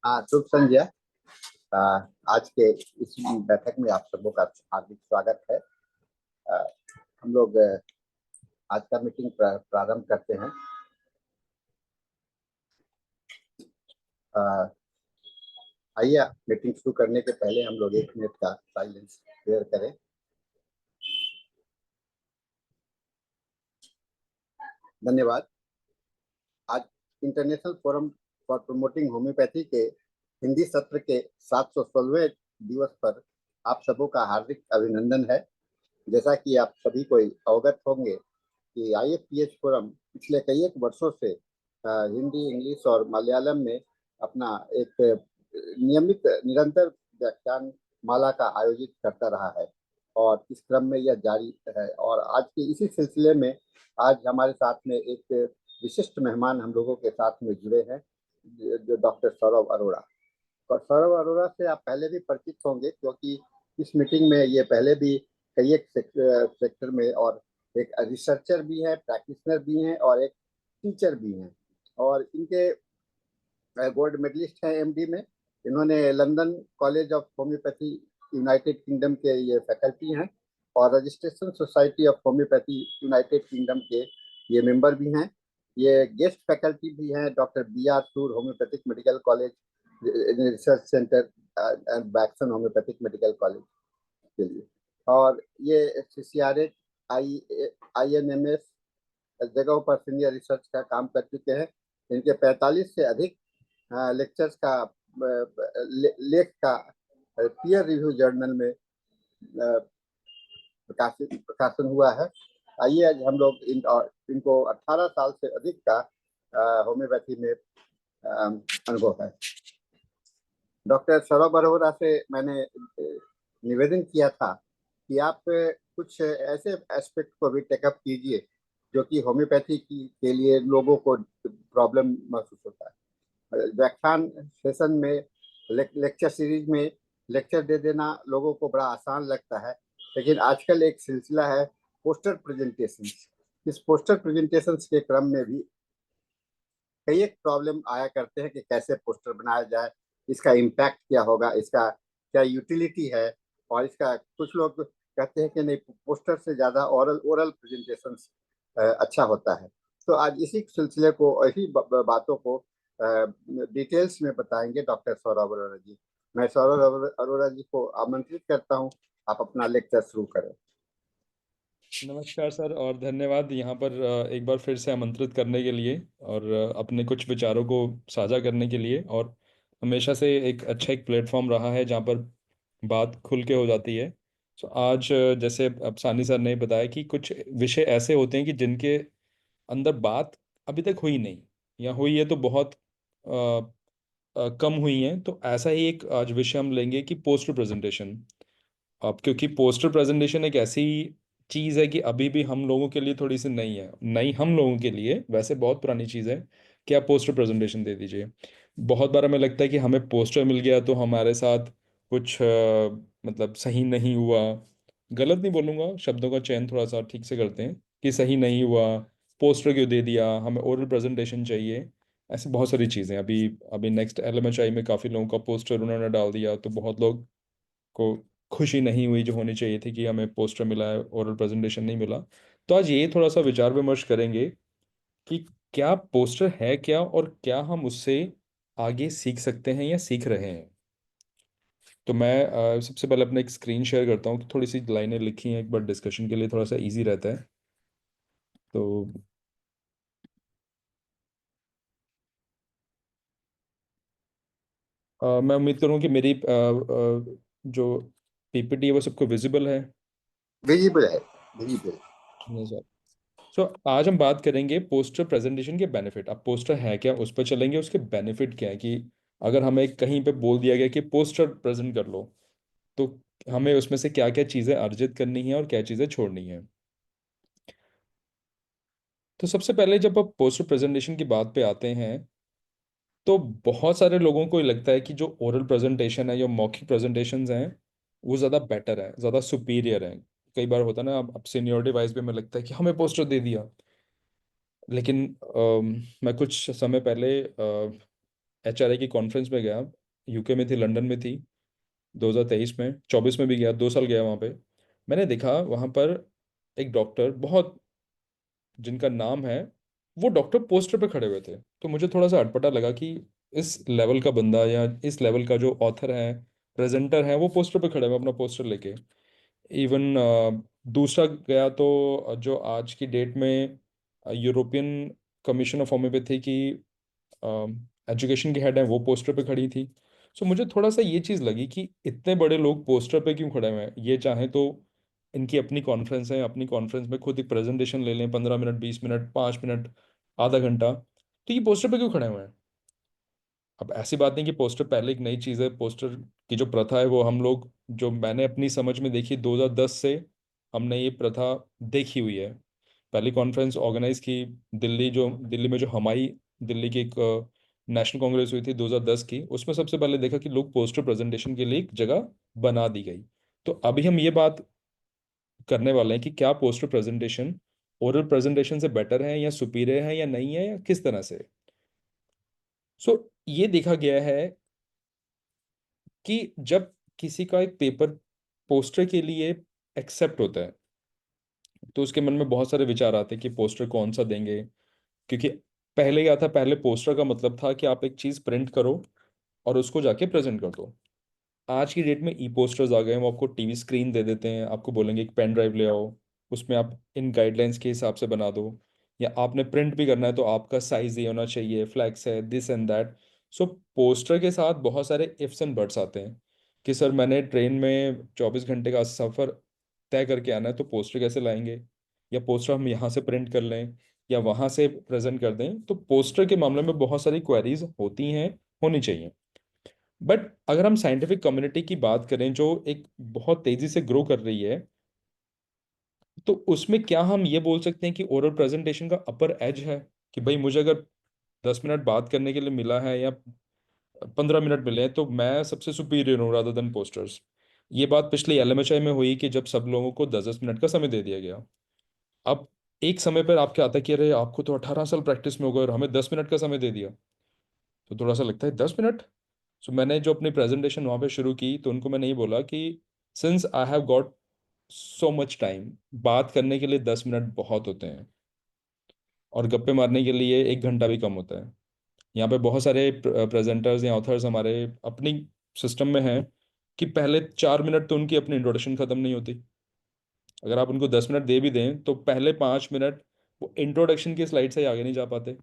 हाँ, शुभ संध्या। आ, आज के इस बैठक में आप सबों का हार्दिक स्वागत है। आ, हम लोग आज का मीटिंग प्रारंभ करते हैं। आ, आइए, मीटिंग शुरू करने के पहले हम लोग 1 मिनट का साइलेंस क्लियर करें। धन्यवाद। आज international forum for promoting homeopathy के हिंदी सत्र के 716वें दिवस पर आप सबों का हार्दिक अभिनंदन है। जैसा कि आप सभी को अवगत होंगे कि IFPH फोरम पिछले कई एक वर्षों से हिंदी, इंग्लिश और मलयालम में अपना एक नियमित निरंतर व्याख्यान माला का आयोजित करता रहा है और इस क्रम में यह जारी है। और आज के इसी सिलसिले में आज हमारे साथ में एक विशिष्ट मेहमान हम लोगों के साथ में जुड़े हैं, जो डॉक्टर सौरभ अरोड़ा। और सौरभ अरोड़ा से आप पहले भी परिचित होंगे, क्योंकि इस मीटिंग में ये पहले भी कई एक सेक्टर में और एक रिसर्चर भी है, प्रैक्टिशनर भी हैं और एक टीचर भी हैं। और इनके गोल्ड मेडलिस्ट हैं MD में। इन्होंने London college of homeopathy United kingdom के ये फैकल्टी हैं और registration society of homeopathy United kingdom के ये मेंबर भी हैं। ये गेस्ट फैकल्टी भी हैं डॉक्टर BR सूर homeopathic medical college research centre and बैक्सन homeopathic medical college के लिए। और ये CCRH INMS जगहों पर सीनियर रिसर्च का काम कर चुके हैं। इनके 45 से अधिक लेक्चर्स का लेख का पीयर रिव्यू जर्नल में प्रकाशन हुआ है। आइए, आज हम लोग इनको 18 साल से अधिक का होम्योपैथी में अनुभव है। डॉक्टर सौरभ अरोड़ा से मैंने निवेदन किया था कि आप कुछ ऐसे एस्पेक्ट को भी टेकअप कीजिए जो कि होम्योपैथी के लिए लोगों को प्रॉब्लम महसूस होता है। व्याख्यान सेशन में, लेक्चर सीरीज में लेक्चर दे देना लोगों को बड़ा आसान लगता है, लेकिन आजकल एक सिलसिला है पोस्टर प्रेजेंटेशन। इस पोस्टर प्रेजेंटेशन के क्रम में भी कई एक प्रॉब्लम आया करते हैं कि कैसे पोस्टर बनाया जाए, इसका इम्पैक्ट क्या होगा, इसका क्या यूटिलिटी है। और इसका कुछ लोग कहते हैं कि नहीं, पोस्टर से ज़्यादा ओरल ओरल प्रेजेंटेशन अच्छा होता है। तो आज इसी सिलसिले को, इसी बातों को डिटेल्स में बताएंगे डॉक्टर सौरभ अरोड़ा जी। मैं सौरभ अरोड़ा जी को आमंत्रित करता हूँ, आप अपना लेक्चर शुरू करें। नमस्कार सर, और धन्यवाद यहाँ पर एक बार फिर से आमंत्रित करने के लिए और अपने कुछ विचारों को साझा करने के लिए। और हमेशा से एक प्लेटफॉर्म रहा है जहाँ पर बात खुल के हो जाती है। तो आज जैसे अब सानी सर ने बताया कि कुछ विषय ऐसे होते हैं कि जिनके अंदर बात अभी तक हुई नहीं, या हुई है तो बहुत कम हुई है। तो ऐसा ही एक आज विषय हम लेंगे कि पोस्टर प्रेजेंटेशन। अब क्योंकि पोस्टर प्रेजेंटेशन एक ऐसी चीज़ है कि अभी भी हम लोगों के लिए थोड़ी सी नई है, नई हम लोगों के लिए, वैसे बहुत पुरानी चीज़ है कि आप पोस्टर प्रेजेंटेशन दे दीजिए। बहुत बार हमें लगता है कि हमें पोस्टर मिल गया तो हमारे साथ कुछ मतलब सही नहीं हुआ। गलत नहीं बोलूँगा, शब्दों का चयन थोड़ा सा ठीक से करते हैं कि सही नहीं हुआ, पोस्टर क्यों दे दिया, हमें ओरल प्रेजेंटेशन चाहिए। ऐसे बहुत सारी चीज़ें अभी अभी नेक्स्ट LMHI में काफ़ी लोगों का पोस्टर उन्होंने डाल दिया, तो बहुत लोग को खुशी नहीं हुई जो होनी चाहिए थी कि हमें पोस्टर मिला है, ओरल प्रेजेंटेशन नहीं मिला। तो आज ये थोड़ा सा विचार विमर्श करेंगे कि क्या पोस्टर है क्या, और क्या हम उससे आगे सीख सकते हैं या सीख रहे हैं। तो मैं सबसे पहले अपना एक स्क्रीन शेयर करता हूँ कि थोड़ी सी लाइनें लिखी हैं, एक बार डिस्कशन के लिए थोड़ा सा इजी रहता है। तो मैं उम्मीद करूँ कि मेरी जो PPT है वो सबको विजिबल है। विजिबल है, विजिबल। नहीं सर। सो आज हम बात करेंगे पोस्टर प्रेजेंटेशन के बेनिफिट। अब पोस्टर है क्या, उस पर चलेंगे, उसके बेनिफिट क्या है कि अगर हमें कहीं पे बोल दिया गया कि पोस्टर प्रेजेंट कर लो, तो हमें उसमें से क्या क्या चीज़ें अर्जित करनी है और क्या चीज़ें छोड़नी है। तो सबसे पहले जब आप पोस्टर प्रेजेंटेशन की बात पे आते हैं, तो बहुत सारे लोगों को ये लगता है कि जो ओरल प्रेजेंटेशन है या मौखिक प्रेजेंटेशंस हैं वो ज़्यादा बेटर है, ज़्यादा सुपीरियर है। कई बार होता है ना, अब सीनियरिटी वाइज भी हमें लगता है कि हमें पोस्टर दे दिया। लेकिन मैं कुछ समय पहले HRA की कॉन्फ्रेंस में गया, यूके में थी, लंदन में थी, 2023 में, 24 में भी गया, 2 साल गया वहाँ पे। मैंने देखा वहाँ पर एक डॉक्टर, बहुत जिनका नाम है, वो डॉक्टर पोस्टर पे खड़े हुए थे। तो मुझे थोड़ा सा अटपटा लगा कि इस लेवल का बंदा या इस लेवल का जो ऑथर है, प्रेजेंटर है, वो पोस्टर पे खड़े हुए अपना पोस्टर लेके। इवन दूसरा गया तो जो आज की डेट में यूरोपियन कमीशन ऑफ होम्योपैथी की एजुकेशन की हेड है, वो पोस्टर पे खड़ी थी। सो मुझे थोड़ा सा ये चीज़ लगी कि इतने बड़े लोग पोस्टर पे क्यों खड़े हुए हैं। ये चाहे तो इनकी अपनी कॉन्फ्रेंस है, अपनी कॉन्फ्रेंस में खुद एक प्रेजेंटेशन ले लें, 15 मिनट, 20 मिनट, 5 मिनट, आधा घंटा, तो ये पोस्टर पे क्यों खड़े हुए हैं। अब ऐसी बात नहीं कि पोस्टर पहले एक नई चीज़ है। पोस्टर की जो प्रथा है वो हम लोग, जो मैंने अपनी समझ में देखी, 2010 से हमने ये प्रथा देखी हुई है। पहली कॉन्फ्रेंस ऑर्गेनाइज की दिल्ली में जो हमारी दिल्ली की एक नेशनल कांग्रेस हुई थी 2010 की, उसमें सबसे पहले देखा कि लोग पोस्टर प्रेजेंटेशन के लिए एक जगह बना दी गई। तो अभी हम ये बात करने वाले हैं कि क्या पोस्टर प्रेजेंटेशन ओरल प्रेजेंटेशन से बेटर है या सुपीरियर है या नहीं है, या किस तरह से। सो ये देखा गया है कि जब किसी का एक पेपर पोस्टर के लिए एक्सेप्ट होता है, तो उसके मन में बहुत सारे विचार आते हैं कि पोस्टर कौन सा देंगे। क्योंकि पहले क्या था, पहले पोस्टर का मतलब था कि आप एक चीज़ प्रिंट करो और उसको जाके प्रेजेंट कर दो। आज की डेट में ई पोस्टर्स आ गए हैं, वो आपको टीवी स्क्रीन दे देते हैं, आपको बोलेंगे एक पेन ड्राइव ले आओ, उसमें आप इन गाइडलाइंस के हिसाब से बना दो। या आपने प्रिंट भी करना है तो आपका साइज ये होना चाहिए, फ्लैक्स है, this and that. So poster के साथ बहुत सारे इफ्स एंड बट्स आते हैं कि सर मैंने ट्रेन में 24 घंटे का सफ़र तय करके आना है, तो पोस्टर कैसे लाएंगे, या पोस्टर हम यहाँ से प्रिंट कर लें या वहाँ से प्रेजेंट कर दें। तो पोस्टर के मामले में बहुत सारी क्वेरीज होती हैं, होनी चाहिए। बट अगर हम साइंटिफिक कम्युनिटी की बात करें जो एक बहुत तेजी से ग्रो कर रही है, तो उसमें क्या हम ये बोल सकते हैं कि ओरल प्रेजेंटेशन का अपर एज है, कि भाई मुझे अगर 10 मिनट बात करने के लिए मिला है या 15 मिनट मिले हैं, तो मैं सबसे सुपीरियर हूँ रादर देन पोस्टर्स। ये बात पिछले LMHI में हुई कि जब सब लोगों को 10-10 मिनट का समय दे दिया गया। अब एक समय पर आपके आता है कि अरे आपको तो 18 साल प्रैक्टिस में हो गए और हमें 10 मिनट का समय दे दिया, तो थोड़ा सा लगता है 10 मिनट। सो मैंने जो अपनी प्रेजेंटेशन वहाँ पे शुरू की, तो उनको मैंने ये बोला कि since I have got so much time, बात करने के लिए 10 मिनट बहुत होते हैं और गप्पे मारने के लिए 1 घंटा भी कम होता है। यहाँ पे बहुत सारे प्रेजेंटर्स या ऑथर्स हमारे अपनी सिस्टम में हैं कि पहले 4 मिनट तो उनकी अपनी इंट्रोडक्शन खत्म नहीं होती। अगर आप उनको 10 मिनट दे भी दें तो पहले 5 मिनट वो इंट्रोडक्शन की स्लाइड से ही आगे नहीं जा पाते।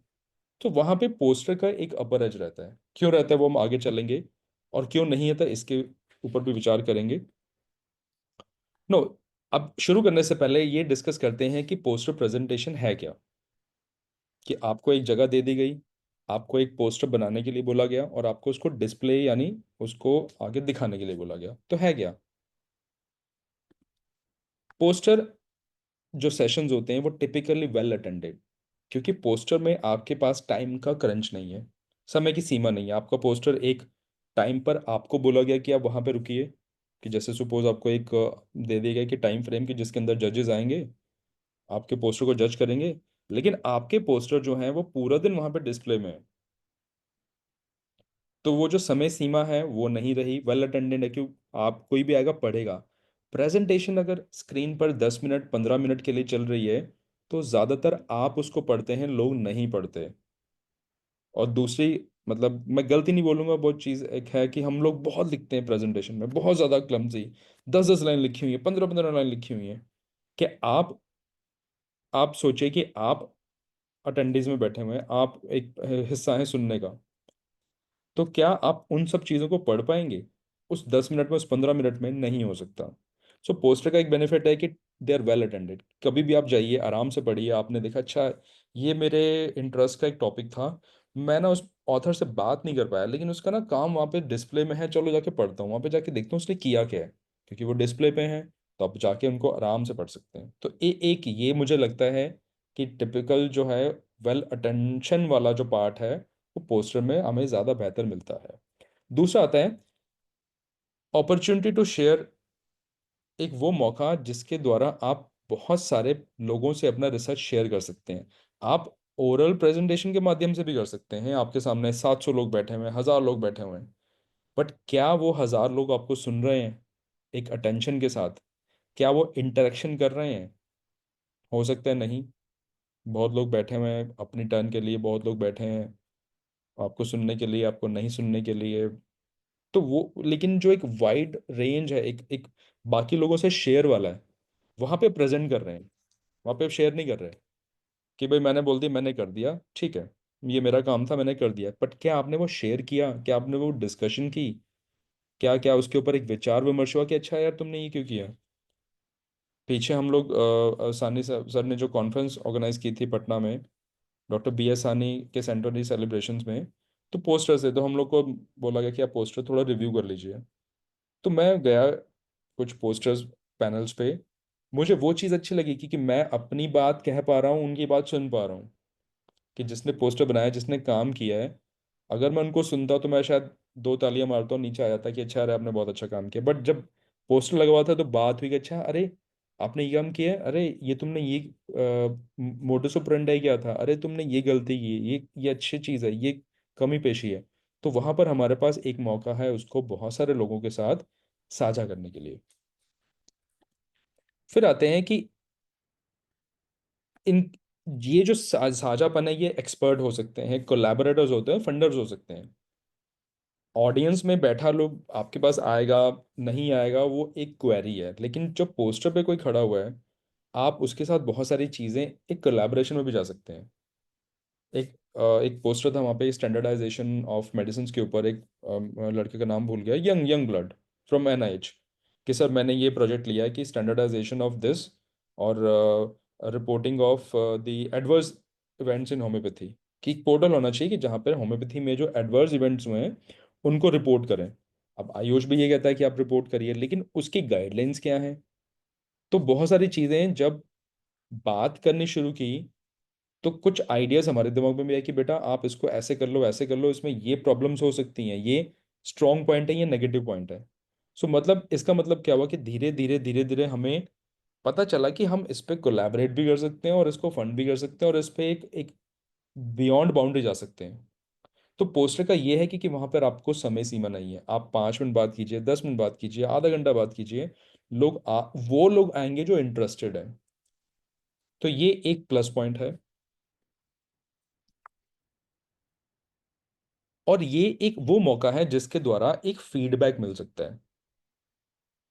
तो वहाँ पे पोस्टर का एक अपर एज रहता है। क्यों रहता है वो हम आगे चलेंगे, और क्यों नहीं है तो इसके ऊपर भी विचार करेंगे। नो, अब शुरू करने से पहले ये डिस्कस करते हैं कि पोस्टर प्रेजेंटेशन है क्या। कि आपको एक जगह दे दी गई, आपको एक पोस्टर बनाने के लिए बोला गया और आपको उसको डिस्प्ले यानी उसको आगे दिखाने के लिए बोला गया, तो है क्या। पोस्टर जो सेशंस होते हैं वो टिपिकली वेल अटेंडेड, क्योंकि पोस्टर में आपके पास टाइम का क्रंच नहीं है, समय की सीमा नहीं है। आपका पोस्टर एक टाइम पर आपको बोला गया कि आप वहाँ पे रुकिए, कि जैसे सपोज आपको एक दे दिया गया कि टाइम फ्रेम, कि जिसके अंदर जजेस आएंगे, आपके पोस्टर को जज करेंगे, लेकिन आपके पोस्टर जो हैं वो पूरा दिन वहाँ पे डिस्प्ले में है। तो वो जो समय सीमा है वो नहीं रही, वेल अटेंडेड है, क्यों, आप कोई भी आएगा पढ़ेगा। प्रेजेंटेशन अगर स्क्रीन पर 10 मिनट 15 मिनट के लिए चल रही है, तो ज़्यादातर आप उसको पढ़ते हैं, लोग नहीं पढ़ते। और दूसरी, मतलब मैं गलती नहीं बोलूंगा, बहुत चीज़ एक है कि हम लोग बहुत लिखते हैं प्रेजेंटेशन में, बहुत ज़्यादा क्लमजी, 10-10 लाइन लिखी हुई है, 15-15 लाइन लिखी हुई है। कि आप सोचिए कि आप अटेंडेंस में बैठे हुए हैं, आप एक हिस्सा है सुनने का, तो क्या आप उन सब चीज़ों को पढ़ पाएंगे उस 10 मिनट में, उस 15 मिनट में? नहीं हो सकता। सो पोस्टर का एक बेनिफिट है कि दे आर वेल अटेंडेड। कभी भी आप जाइए, आराम से पढ़िए, आपने देखा अच्छा ये मेरे इंटरेस्ट का एक टॉपिक था, मैं ना उस ऑथर से बात नहीं कर पाया, लेकिन उसका ना काम वहाँ पे डिस्प्ले में है, चलो जाके पढ़ता हूँ, वहाँ पे जाके देखता हूँ उसने किया क्या है, क्योंकि वो डिस्प्ले पे है, तो आप जाके उनको आराम से पढ़ सकते हैं। तो एक ये मुझे लगता है कि टिपिकल जो है वेल अटेंशन वाला जो पार्ट है, वो पोस्टर में हमें ज़्यादा बेहतर मिलता है। दूसरा आता है अपॉर्चुनिटी टू शेयर, एक वो मौका जिसके द्वारा आप बहुत सारे लोगों से अपना रिसर्च शेयर कर सकते हैं। आप ओरल प्रेजेंटेशन के माध्यम से भी कर सकते हैं, आपके सामने 700 लोग बैठे हुए हैं, 1000 लोग बैठे हुए हैं, बट क्या वो 1000 लोग आपको सुन रहे हैं एक अटेंशन के साथ? क्या वो इंटरेक्शन कर रहे हैं? हो सकता है नहीं। बहुत लोग बैठे हुए हैं अपनी टर्न के लिए, बहुत लोग बैठे हैं आपको सुनने के लिए, आपको नहीं सुनने के लिए। तो वो, लेकिन जो एक वाइड रेंज है, एक एक बाकी लोगों से शेयर वाला है, वहां पे प्रेजेंट कर रहे हैं, वहां पे शेयर नहीं कर रहे कि भाई मैंने बोल दिया, मैंने कर दिया, ठीक है, ये मेरा काम था, मैंने कर दिया। बट क्या आपने वो शेयर किया? क्या आपने वो डिस्कशन की? क्या क्या उसके ऊपर एक विचार विमर्श हुआ कि अच्छा यार तुमने ये क्यों किया? पीछे हम लोग सानी सर ने जो कॉन्फ्रेंस ऑर्गेनाइज की थी पटना में, डॉक्टर बी एस सानी के सेंटनरी सेलिब्रेशंस में, तो पोस्टर्स थे, तो हम लोग को बोला गया कि आप पोस्टर थोड़ा रिव्यू कर लीजिए। तो मैं गया कुछ पोस्टर्स पैनल्स पे। मुझे वो चीज़ अच्छी लगी कि मैं अपनी बात कह पा रहा हूँ, उनकी बात सुन पा रहा हूँ, कि जिसने पोस्टर बनाया, जिसने काम किया है, अगर मैं उनको सुनता तो मैं शायद दो तालियां मारता हूँ, नीचे आ जाता कि अच्छा अरे आपने बहुत अच्छा काम किया। बट जब पोस्टर लगवा था तो बात हुई कि अच्छा अरे आपने ये काम किया है, अरे ये तुमने ये मोटस ऑपरेंडी क्या था, अरे तुमने ये गलती की, ये अच्छी चीज़ है, ये कमी पेशी है। तो वहां पर हमारे पास एक मौका है उसको बहुत सारे लोगों के साथ साझा करने के लिए। फिर आते हैं कि इन ये जो साझापन है, ये एक्सपर्ट हो सकते हैं, कोलैबोरेटर्स होते हैं, फंडर्स हो सकते हैं। ऑडियंस में बैठा लोग आपके पास आएगा नहीं आएगा वो एक क्वेरी है, लेकिन जो पोस्टर पे कोई खड़ा हुआ है, आप उसके साथ बहुत सारी चीज़ें एक कोलैबोरेशन में भी जा सकते हैं। एक पोस्टर था वहाँ पे स्टैंडर्डाइजेशन ऑफ मेडिसिन के ऊपर, एक लड़के का नाम भूल गया, young young blood from NIH, कि सर मैंने ये प्रोजेक्ट लिया है कि स्टैंडर्डाइजेशन ऑफ दिस और reporting of the adverse events in homeopathy, कि एक पोर्टल होना चाहिए कि जहाँ पर होम्योपैथी में जो एडवर्स इवेंट्स हुए हैं उनको रिपोर्ट करें। अब आयुष भी ये कहता है कि आप रिपोर्ट करिए, लेकिन उसकी गाइडलाइंस क्या है? तो बहुत सारी चीज़ें जब बात करनी शुरू की, तो कुछ आइडियाज हमारे दिमाग में भी आए कि बेटा आप इसको ऐसे कर लो, ऐसे कर लो, इसमें ये प्रॉब्लम्स हो सकती हैं, ये स्ट्रॉन्ग पॉइंट है, ये नेगेटिव पॉइंट है। सो मतलब इसका मतलब क्या हुआ कि धीरे धीरे धीरे धीरे हमें पता चला कि हम इस पे कोलैबोरेट भी कर सकते हैं और इसको फंड भी कर सकते हैं और इस पे एक एक बियॉन्ड बाउंड्री जा सकते हैं। तो पोस्टर का ये है कि वहां पर आपको समय सीमा नहीं है, आप 5 मिनट बात कीजिए, 10 मिनट बात कीजिए, आधा घंटा बात कीजिए, वो लोग आएंगे जो इंटरेस्टेड है। तो ये एक प्लस पॉइंट है। और ये एक वो मौका है जिसके द्वारा एक फीडबैक मिल सकता है।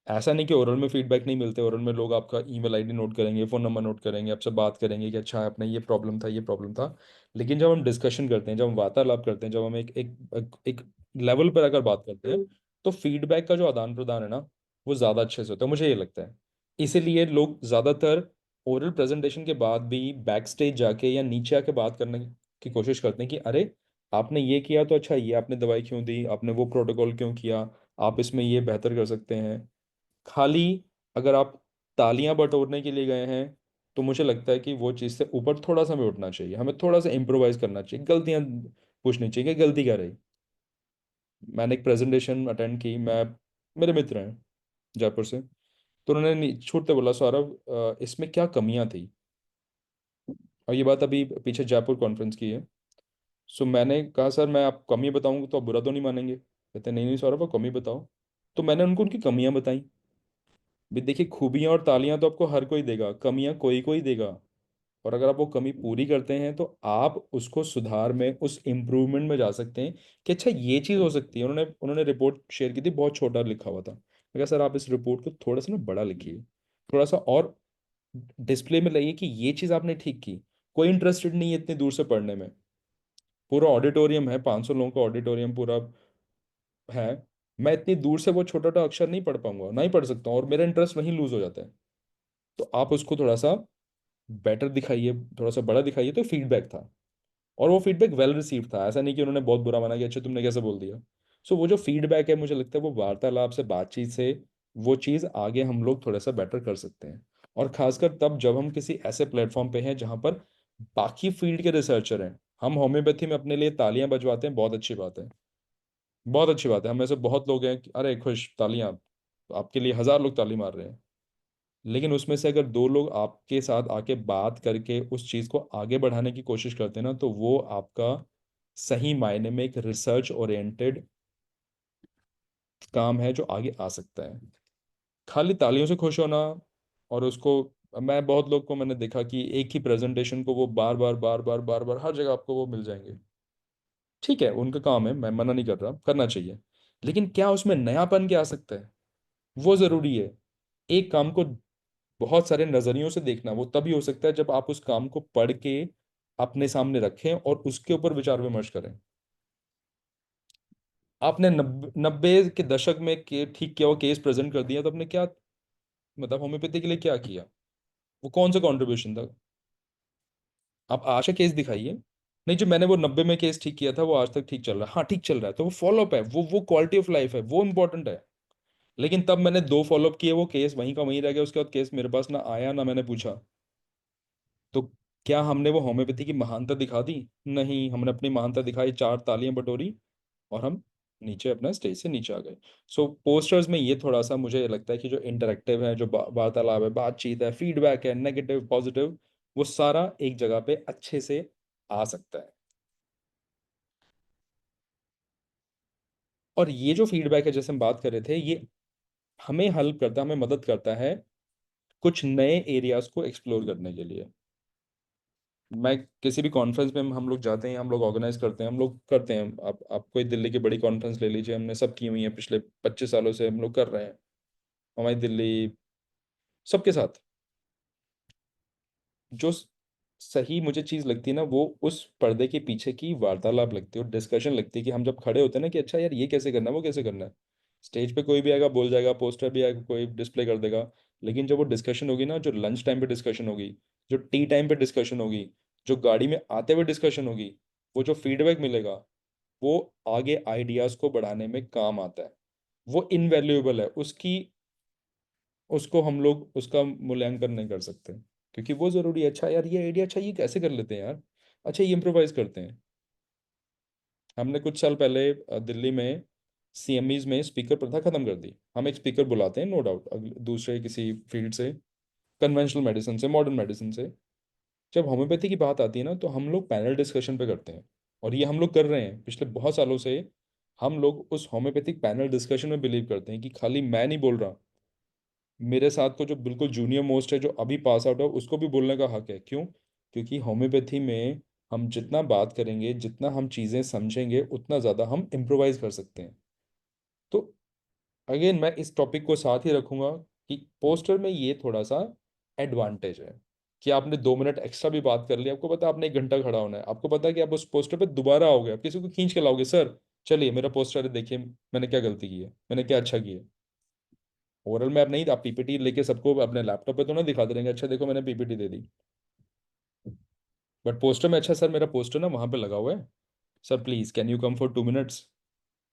ऐसा नहीं कि ओरल में फीडबैक नहीं मिलते, ओरल में लोग आपका ईमेल आईडी नोट करेंगे, फ़ोन नंबर नोट करेंगे, आपसे बात करेंगे कि अच्छा आपने ये प्रॉब्लम था, ये प्रॉब्लम था। लेकिन जब हम डिस्कशन करते हैं, जब हम वार्तालाप करते हैं, जब हम एक लेवल पर अगर बात करते हैं, तो फीडबैक का जो आदान प्रदान है ना, वो ज़्यादा अच्छे से होता है, मुझे ये लगता है। इसीलिए लोग ज़्यादातर ओरल प्रेजेंटेशन के बाद भी बैक स्टेज जाके या नीचे आके बात करने की कोशिश करते हैं कि अरे आपने ये किया तो अच्छा, ये आपने दवाई क्यों दी, आपने वो प्रोटोकॉल क्यों किया, आप इसमें ये बेहतर कर सकते हैं। खाली अगर आप तालियां बटोरने के लिए गए हैं, तो मुझे लगता है कि वो चीज़ से ऊपर थोड़ा सा हमें उठना चाहिए, हमें थोड़ा सा इम्प्रोवाइज करना चाहिए, गलतियां पूछनी चाहिए कि गलती क्या रही। मैंने एक प्रेजेंटेशन अटेंड की, मैं, मेरे मित्र हैं जयपुर से, तो उन्होंने छूटते बोला सौरभ इसमें क्या कमियां थी। और ये बात अभी पीछे जयपुर कॉन्फ्रेंस की है। सो मैंने कहा सर मैं आप कमी बताऊंगा तो आप बुरा तो नहीं मानेंगे? कहते नहीं नहीं सौरभ आप कमी बताओ। तो मैंने उनको उनकी कमियां बताई। भी देखिए खूबियां और तालियां तो आपको हर कोई देगा, कमियां कोई कोई देगा। और अगर आप वो कमी पूरी करते हैं तो आप उसको सुधार में, उस इम्प्रूवमेंट में जा सकते हैं कि अच्छा ये चीज़ हो सकती है। उन्होंने उन्होंने रिपोर्ट शेयर की थी, बहुत छोटा लिखा हुआ था। मैं कहा सर आप इस रिपोर्ट को थोड़ा सा ना बड़ा लिखिए, थोड़ा सा और डिस्प्ले में लाइए कि ये चीज़ आपने ठीक की। कोई इंटरेस्टेड नहीं है इतनी दूर से पढ़ने में। पूरा ऑडिटोरियम है, 500 लोगों का ऑडिटोरियम पूरा है। मैं इतनी दूर से वो छोटा छोटा अक्षर नहीं पढ़ पाऊंगा, नहीं पढ़ सकता हूँ, और मेरा इंटरेस्ट वहीं लूज हो जाता है। तो आप उसको थोड़ा सा बेटर दिखाइए, थोड़ा सा बड़ा दिखाइए। तो फीडबैक था, और वो फीडबैक वेल रिसीव था, ऐसा नहीं कि उन्होंने बहुत बुरा माना कि अच्छा तुमने कैसे बोल दिया। सो वो जो फीडबैक है, मुझे लगता है वो वार्तालाप से, बातचीत से, वो चीज़ आगे हम लोग थोड़ा सा बेटर कर सकते हैं। और खासकर तब जब हम किसी ऐसे प्लेटफॉर्म पे हैं जहाँ पर बाकी फील्ड के रिसर्चर हैं। हम होम्योपैथी में अपने लिए तालियां बजवाते हैं, बहुत अच्छी बात है, बहुत अच्छी बात है। हम में से बहुत लोग हैं कि अरे खुश, तालियां, आपके लिए 1000 लोग ताली मार रहे हैं। लेकिन उसमें से अगर दो लोग आपके साथ आके बात करके उस चीज़ को आगे बढ़ाने की कोशिश करते हैं ना, तो वो आपका सही मायने में एक रिसर्च ओरिएंटेड काम है जो आगे आ सकता है। खाली तालियों से खुश होना और उसको, मैं बहुत लोग को मैंने देखा कि एक ही प्रेजेंटेशन को वो बार बार बार बार बार बार हर जगह आपको वो मिल जाएंगे। ठीक है, उनका काम है, मैं मना नहीं कर रहा, करना चाहिए। लेकिन क्या उसमें नयापन क्या आ सकता है, वो जरूरी है। एक काम को बहुत सारे नजरियों से देखना वो तभी हो सकता है जब आप उस काम को पढ़ के अपने सामने रखें और उसके ऊपर विचार विमर्श करें। आपने नब्बे के दशक में ठीक किया हुआ केस प्रेजेंट कर दिया, तो आपने क्या, मतलब होम्योपैथी के लिए क्या किया, वो कौन सा कंट्रीब्यूशन था? आप आशा केस दिखाइए। नहीं, जो मैंने वो 90 में केस ठीक किया था वो आज तक ठीक चल रहा है, हाँ ठीक चल रहा है, तो वो फॉलोअप है, वो क्वालिटी ऑफ लाइफ है, वो इंपॉर्टेंट है। लेकिन तब मैंने 2 फॉलोअप किए, वो केस वहीं का वहीं रह गया, उसके बाद केस मेरे पास ना आया ना मैंने पूछा। तो क्या हमने वो होम्योपैथी की महानता दिखा दी? नहीं, हमने अपनी महानता दिखाई, 4 तालियां बटोरी और हम नीचे अपना स्टेज से नीचे आ गए। सो पोस्टर्स में ये थोड़ा सा मुझे लगता है कि जो इंटरेक्टिव है, जो वार्तालाप है, बातचीत है, फीडबैक है, नेगेटिव पॉजिटिव, वो सारा एक जगह पे अच्छे से आ सकता है। और ये जो फीडबैक है जैसे हम बात कर रहे थे, ये हमें हेल्प करता है, हमें मदद करता है कुछ नए एरियाज को एक्सप्लोर करने के लिए। मैं किसी भी कॉन्फ्रेंस में हम लोग जाते हैं, हम लोग ऑर्गेनाइज करते हैं, हम लोग करते हैं, आप कोई दिल्ली की बड़ी कॉन्फ्रेंस ले लीजिए, हमने सब की हुई है, पिछले 25 सालों से हम लोग कर रहे हैं हमारी दिल्ली, सबके साथ। जो सही मुझे चीज लगती है ना, वो उस पर्दे के पीछे की वार्तालाप लगती है और डिस्कशन लगती है कि हम जब खड़े होते हैं ना कि अच्छा यार ये कैसे करना है, वो कैसे करना है। स्टेज पे कोई भी आएगा बोल जाएगा, पोस्टर भी आएगा कोई डिस्प्ले कर देगा। लेकिन जब वो डिस्कशन होगी ना, जो लंच टाइम पे डिस्कशन होगी, जो टी टाइम पे डिस्कशन होगी, जो गाड़ी में आते हुए डिस्कशन होगी, वो जो फीडबैक मिलेगा, वो आगे आइडियाज को बढ़ाने में काम आता है। वो इनवैल्यूएबल है, उसकी उसको हम लोग उसका मूल्यांकन नहीं कर सकते, क्योंकि वो जरूरी है। अच्छा यार ये आइडिया, अच्छा ये कैसे कर लेते हैं यार, अच्छा ये इम्प्रोवाइज करते हैं। हमने कुछ साल पहले दिल्ली में सीएमईज में स्पीकर प्रथा खत्म कर दी। हम एक स्पीकर बुलाते हैं नो डाउट दूसरे किसी फील्ड से, कन्वेंशनल मेडिसिन से, मॉडर्न मेडिसिन से। जब होम्योपैथी की बात आती है ना, तो हम लोग पैनल डिस्कशन पे करते हैं। और ये हम लोग कर रहे हैं पिछले बहुत सालों से। हम लोग उस होम्योपैथिक पैनल डिस्कशन में बिलीव करते हैं कि खाली मैं नहीं बोल रहा, मेरे साथ को जो बिल्कुल जूनियर मोस्ट है, जो अभी पास आउट है, उसको भी बोलने का हक है। क्यों? क्योंकि होम्योपैथी में हम जितना बात करेंगे, जितना हम चीज़ें समझेंगे, उतना ज़्यादा हम इम्प्रोवाइज कर सकते हैं। तो अगेन मैं इस टॉपिक को साथ ही रखूंगा कि पोस्टर में ये थोड़ा सा एडवांटेज है कि आपने 2 मिनट एक्स्ट्रा भी बात कर ली, आपको पता है आपने 1 घंटा खड़ा होना है, आपको पता है कि आप उस पोस्टर पे दोबारा आओगे, आप किसी को खींच के लाओगे, सर चलिए मेरा पोस्टर है, देखिए मैंने क्या गलती की है, मैंने क्या अच्छा किया। ओरल में आप नहीं, आप पीपीटी लेके सबको अपने लैपटॉप पे तो ना दिखाते रहेंगे, अच्छा देखो मैंने PPT they the. But poster में, अच्छा सर मेरा पोस्टर ना वहां पे लगा हुआ है, sir please can you come for 2 minutes,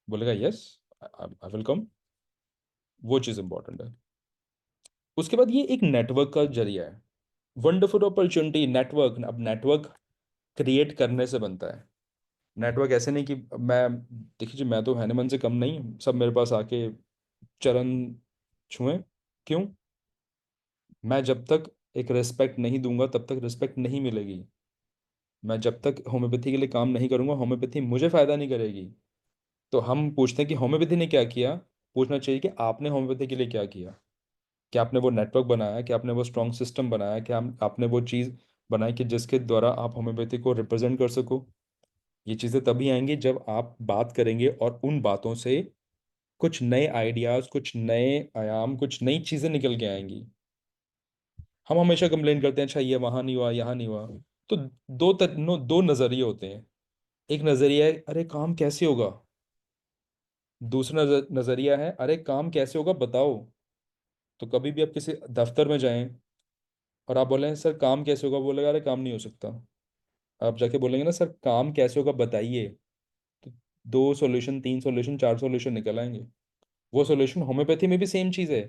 बोलेगा यस आई विल कम। वो चीज़ इंपॉर्टेंट है। उसके बाद ये एक नेटवर्क का जरिया है, वंडरफुल अपॉर्चुनिटी। नेटवर्क, अब नेटवर्क क्रिएट करने से बनता है। नेटवर्क ऐसे नहीं कि मैं, देखिए मैं तो हैनेमन से कम नहीं, सब मेरे पास आके चरण छुएं। क्यों? मैं जब तक एक रिस्पेक्ट नहीं दूंगा तब तक रिस्पेक्ट नहीं मिलेगी। मैं जब तक होम्योपैथी के लिए काम नहीं करूंगा, होम्योपैथी मुझे फायदा नहीं करेगी। तो हम पूछते हैं कि होम्योपैथी ने क्या किया, पूछना चाहिए कि आपने होम्योपैथी के लिए क्या किया। क्या आपने वो नेटवर्क बनाया, क्या आपने वो स्ट्रॉन्ग सिस्टम बनाया, क्या आपने वो चीज़ बनाई कि जिसके द्वारा आप होम्योपैथी को रिप्रेजेंट कर सको। ये चीज़ें तभी आएंगी जब आप बात करेंगे और उन बातों से कुछ नए आइडियाज, कुछ नए आयाम, कुछ नई चीज़ें निकल के आएंगी। हम हमेशा कंप्लेन करते हैं अच्छा ये वहाँ नहीं हुआ, यहाँ नहीं हुआ। तो दो नज़रिए होते हैं। एक नज़रिया है अरे काम कैसे होगा, दूसरा नज़रिया है अरे काम कैसे होगा बताओ। तो कभी भी आप किसी दफ्तर में जाएं और आप बोलें सर काम कैसे होगा, बोलेगा अरे काम नहीं हो सकता। आप जाके बोलेंगे ना सर काम कैसे होगा बताइए, तो 2 सॉल्यूशन, 3 सॉल्यूशन, 4 सॉल्यूशन निकल आएंगे। वो सॉल्यूशन होम्योपैथी में भी सेम चीज़ है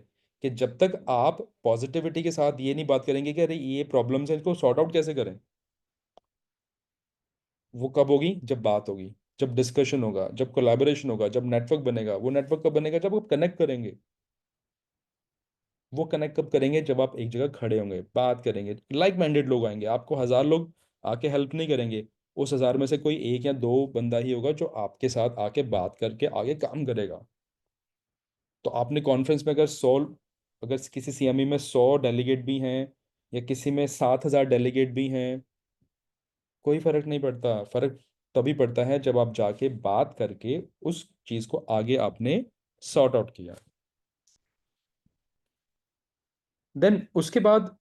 कि जब तक आप पॉजिटिविटी के साथ ये नहीं बात करेंगे कि अरे ये प्रॉब्लम्स है, इसको सॉर्ट आउट कैसे करें, वो कब होगी? जब बात होगी, जब डिस्कशन होगा, जब कोलैबोरेशन होगा, जब नेटवर्क बनेगा। वो नेटवर्क कब बनेगा? जब आप कनेक्ट करेंगे। वो कनेक्ट कब करेंगे? जब आप एक जगह खड़े होंगे, बात करेंगे, लाइक माइंडेड लोग आएंगे। आपको 1,000 लोग आके हेल्प नहीं करेंगे, उस 1,000 में से कोई एक या दो बंदा ही होगा जो आपके साथ आके बात करके आगे काम करेगा। तो आपने कॉन्फ्रेंस में अगर किसी सीएमई में 100 डेलीगेट भी हैं या किसी में 7,000 डेलीगेट भी हैं, कोई फर्क नहीं पड़ता। फर्क तभी पड़ता है जब आप जाके बात करके उस चीज को आगे आपने सॉर्ट आउट किया। देन उसके बाद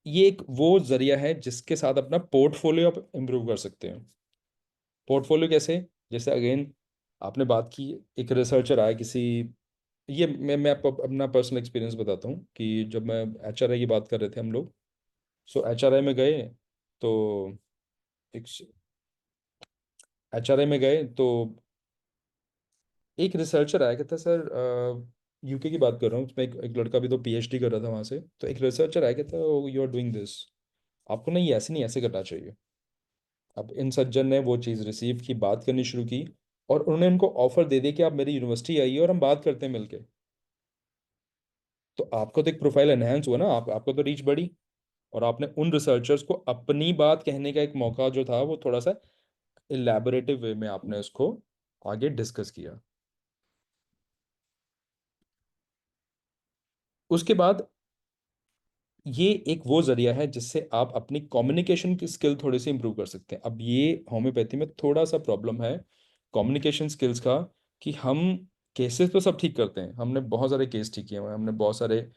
ये एक वो जरिया है जिसके साथ अपना पोर्टफोलियो आप इम्प्रूव कर सकते हैं। पोर्टफोलियो कैसे? जैसे अगेन आपने बात की, एक रिसर्चर आया किसी, ये मैं आपको अपना पर्सनल एक्सपीरियंस बताता हूँ कि जब मैं एचआरआई की बात कर रहे थे हम लोग, सो एचआरआई में गए तो एक एचआरआई में गए तो एक रिसर्चर आया, कहता सर, यूके की बात कर रहा हूँ, उसमें एक लड़का भी तो पीएचडी कर रहा था वहां से। तो एक रिसर्चर आया, कहता यू आर डूइंग दिस, आपको ना ये ऐसे नहीं ऐसे करना चाहिए। अब इन सज्जन ने वो चीज़ रिसीव की, बात करनी शुरू की, और उन्होंने उनको ऑफर दे दिया कि आप मेरी यूनिवर्सिटी आइए और हम बात करते हैं मिलके। तो आपका तो एक प्रोफाइल एनहेंस हुआ ना, आपका तो रीच बढ़ी, और आपने उन रिसर्चर्स को अपनी बात कहने का एक मौका जो था वो थोड़ा सा इलेबोरेटिव वे में आपने उसको आगे डिस्कस किया। उसके बाद ये एक वो जरिया है जिससे आप अपनी कम्युनिकेशन की स्किल थोड़ी सी इंप्रूव कर सकते हैं। अब ये होम्योपैथी में थोड़ा सा प्रॉब्लम है कम्युनिकेशन स्किल्स का, कि हम केसेस तो सब ठीक करते हैं, हमने बहुत सारे केस ठीक किए हुए हैं, हमने बहुत सारे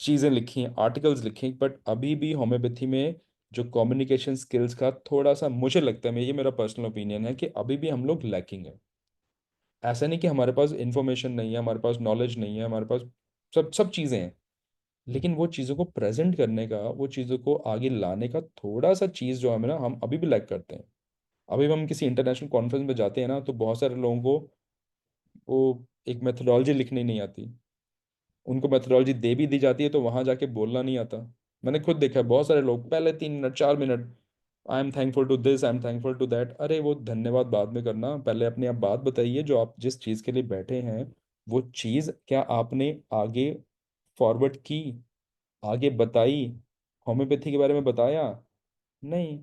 चीज़ें लिखी हैं, आर्टिकल्स लिखे हैं, बट अभी भी होम्योपैथी में जो कम्युनिकेशन स्किल्स का थोड़ा सा मुझे लगता है, ये मेरा पर्सनल ओपिनियन है कि अभी भी हम लोग लैकिंग है। ऐसा नहीं कि हमारे पास इंफॉर्मेशन नहीं है, हमारे पास नॉलेज नहीं है, हमारे पास सब सब चीज़ें हैं, लेकिन वो चीज़ों को प्रेजेंट करने का, वो चीज़ों को आगे लाने का थोड़ा सा चीज़ जो हमें ना, हम अभी भी लैक करते हैं। अभी भी हम किसी इंटरनेशनल कॉन्फ्रेंस में जाते हैं ना, तो बहुत सारे लोगों को वो एक मेथोडोलॉजी लिखनी नहीं आती, उनको मेथोडोलॉजी दे भी दी जाती है तो वहां जाके बोलना नहीं आता। मैंने खुद देखा है बहुत सारे लोग पहले 3 minute 4 minute, I am thankful to this, I am thankful to that. अरे वो धन्यवाद बाद में करना, पहले अपनी आप बात बताइए, जो आप जिस चीज़ के लिए बैठे हैं वो चीज़ क्या आपने आगे फॉरवर्ड की, आगे बताई, होम्योपैथी के बारे में बताया? नहीं,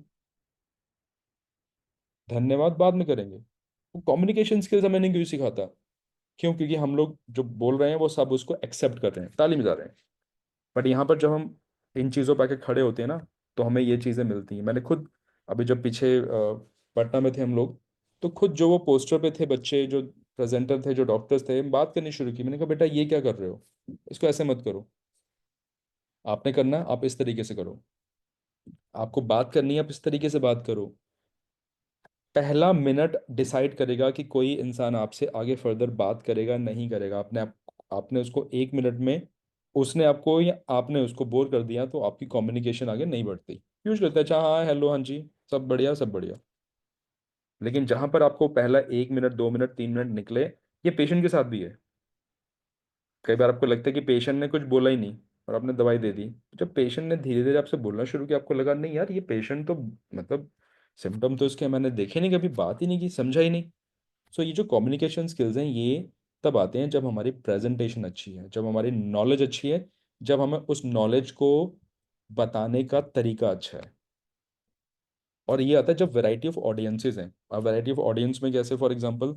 धन्यवाद बाद में करेंगे। वो कम्युनिकेशन स्किल्स हमें नहीं क्यों सिखाता? क्यों? क्योंकि हम लोग जो बोल रहे हैं वो सब उसको एक्सेप्ट कर रहे हैं, ताली बजा रहे हैं। बट यहाँ पर जब हम इन चीज़ों पर आके खड़े होते हैं ना, तो हमें ये चीज़ें मिलती हैं। मैंने खुद अभी जब पीछे पटना में थे हम लोग, तो खुद जो वो पोस्टर पे थे बच्चे, जो प्रेजेंटर थे, जो डॉक्टर्स थे, बात करनी शुरू की। मैंने कहा बेटा ये क्या कर रहे हो, इसको ऐसे मत करो, आपने करना है आप इस तरीके से करो, आपको बात करनी है आप इस तरीके से बात करो। पहला मिनट डिसाइड करेगा कि कोई इंसान आपसे आगे फर्दर बात करेगा नहीं करेगा। आपने उसको 1 मिनट में, उसने आपको या आपने उसको बोर कर दिया, तो आपकी कम्युनिकेशन आगे नहीं बढ़ती। यूज लगता है अच्छा हाँ हेलो हाँ जी, सब बढ़िया सब बढ़िया। लेकिन जहां पर आपको पहला 1 मिनट 2 मिनट 3 मिनट निकले, ये पेशेंट के साथ भी है। कई बार आपको लगता है कि पेशेंट ने कुछ बोला ही नहीं और आपने दवाई दे दी। जब पेशेंट ने धीरे धीरे आपसे बोलना शुरू किया, आपको लगा नहीं यार ये पेशेंट तो, मतलब सिम्टम तो इसके मैंने देखे नहीं, कभी बात ही नहीं की, समझा ही नहीं। सो ये जो कम्युनिकेशन स्किल्स हैं ये तब आते हैं जब हमारी प्रेजेंटेशन अच्छी है, जब हमारी नॉलेज अच्छी है, जब हमें उस नॉलेज को बताने का तरीका अच्छा है। और ये आता है जब वैरायटी ऑफ ऑडियंसेस हैं। अब वैरायटी ऑफ ऑडियंस में कैसे, फॉर एग्जांपल,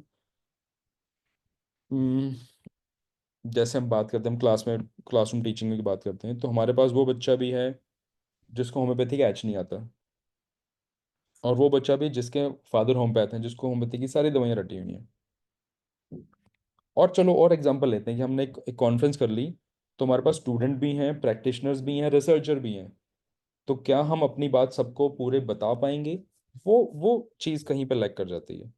जैसे हम बात करते हैं, हम क्लासरूम टीचिंग की बात करते हैं, तो हमारे पास वो बच्चा भी है जिसको होम्योपैथी का एच नहीं आता, और वो बच्चा भी जिसके फादर होम्योपैथ हैं, जिसको होम्योपैथी की सारी दवाइयाँ रटी हुई हैं। और चलो और एग्जांपल लेते हैं कि हमने एक कॉन्फ्रेंस कर ली, तो हमारे पास स्टूडेंट भी हैं, प्रैक्टिशनर्स भी हैं, रिसर्चर भी हैं। तो क्या हम अपनी बात सबको पूरे बता पाएंगे? वो चीज़ कहीं पर लैग कर जाती है।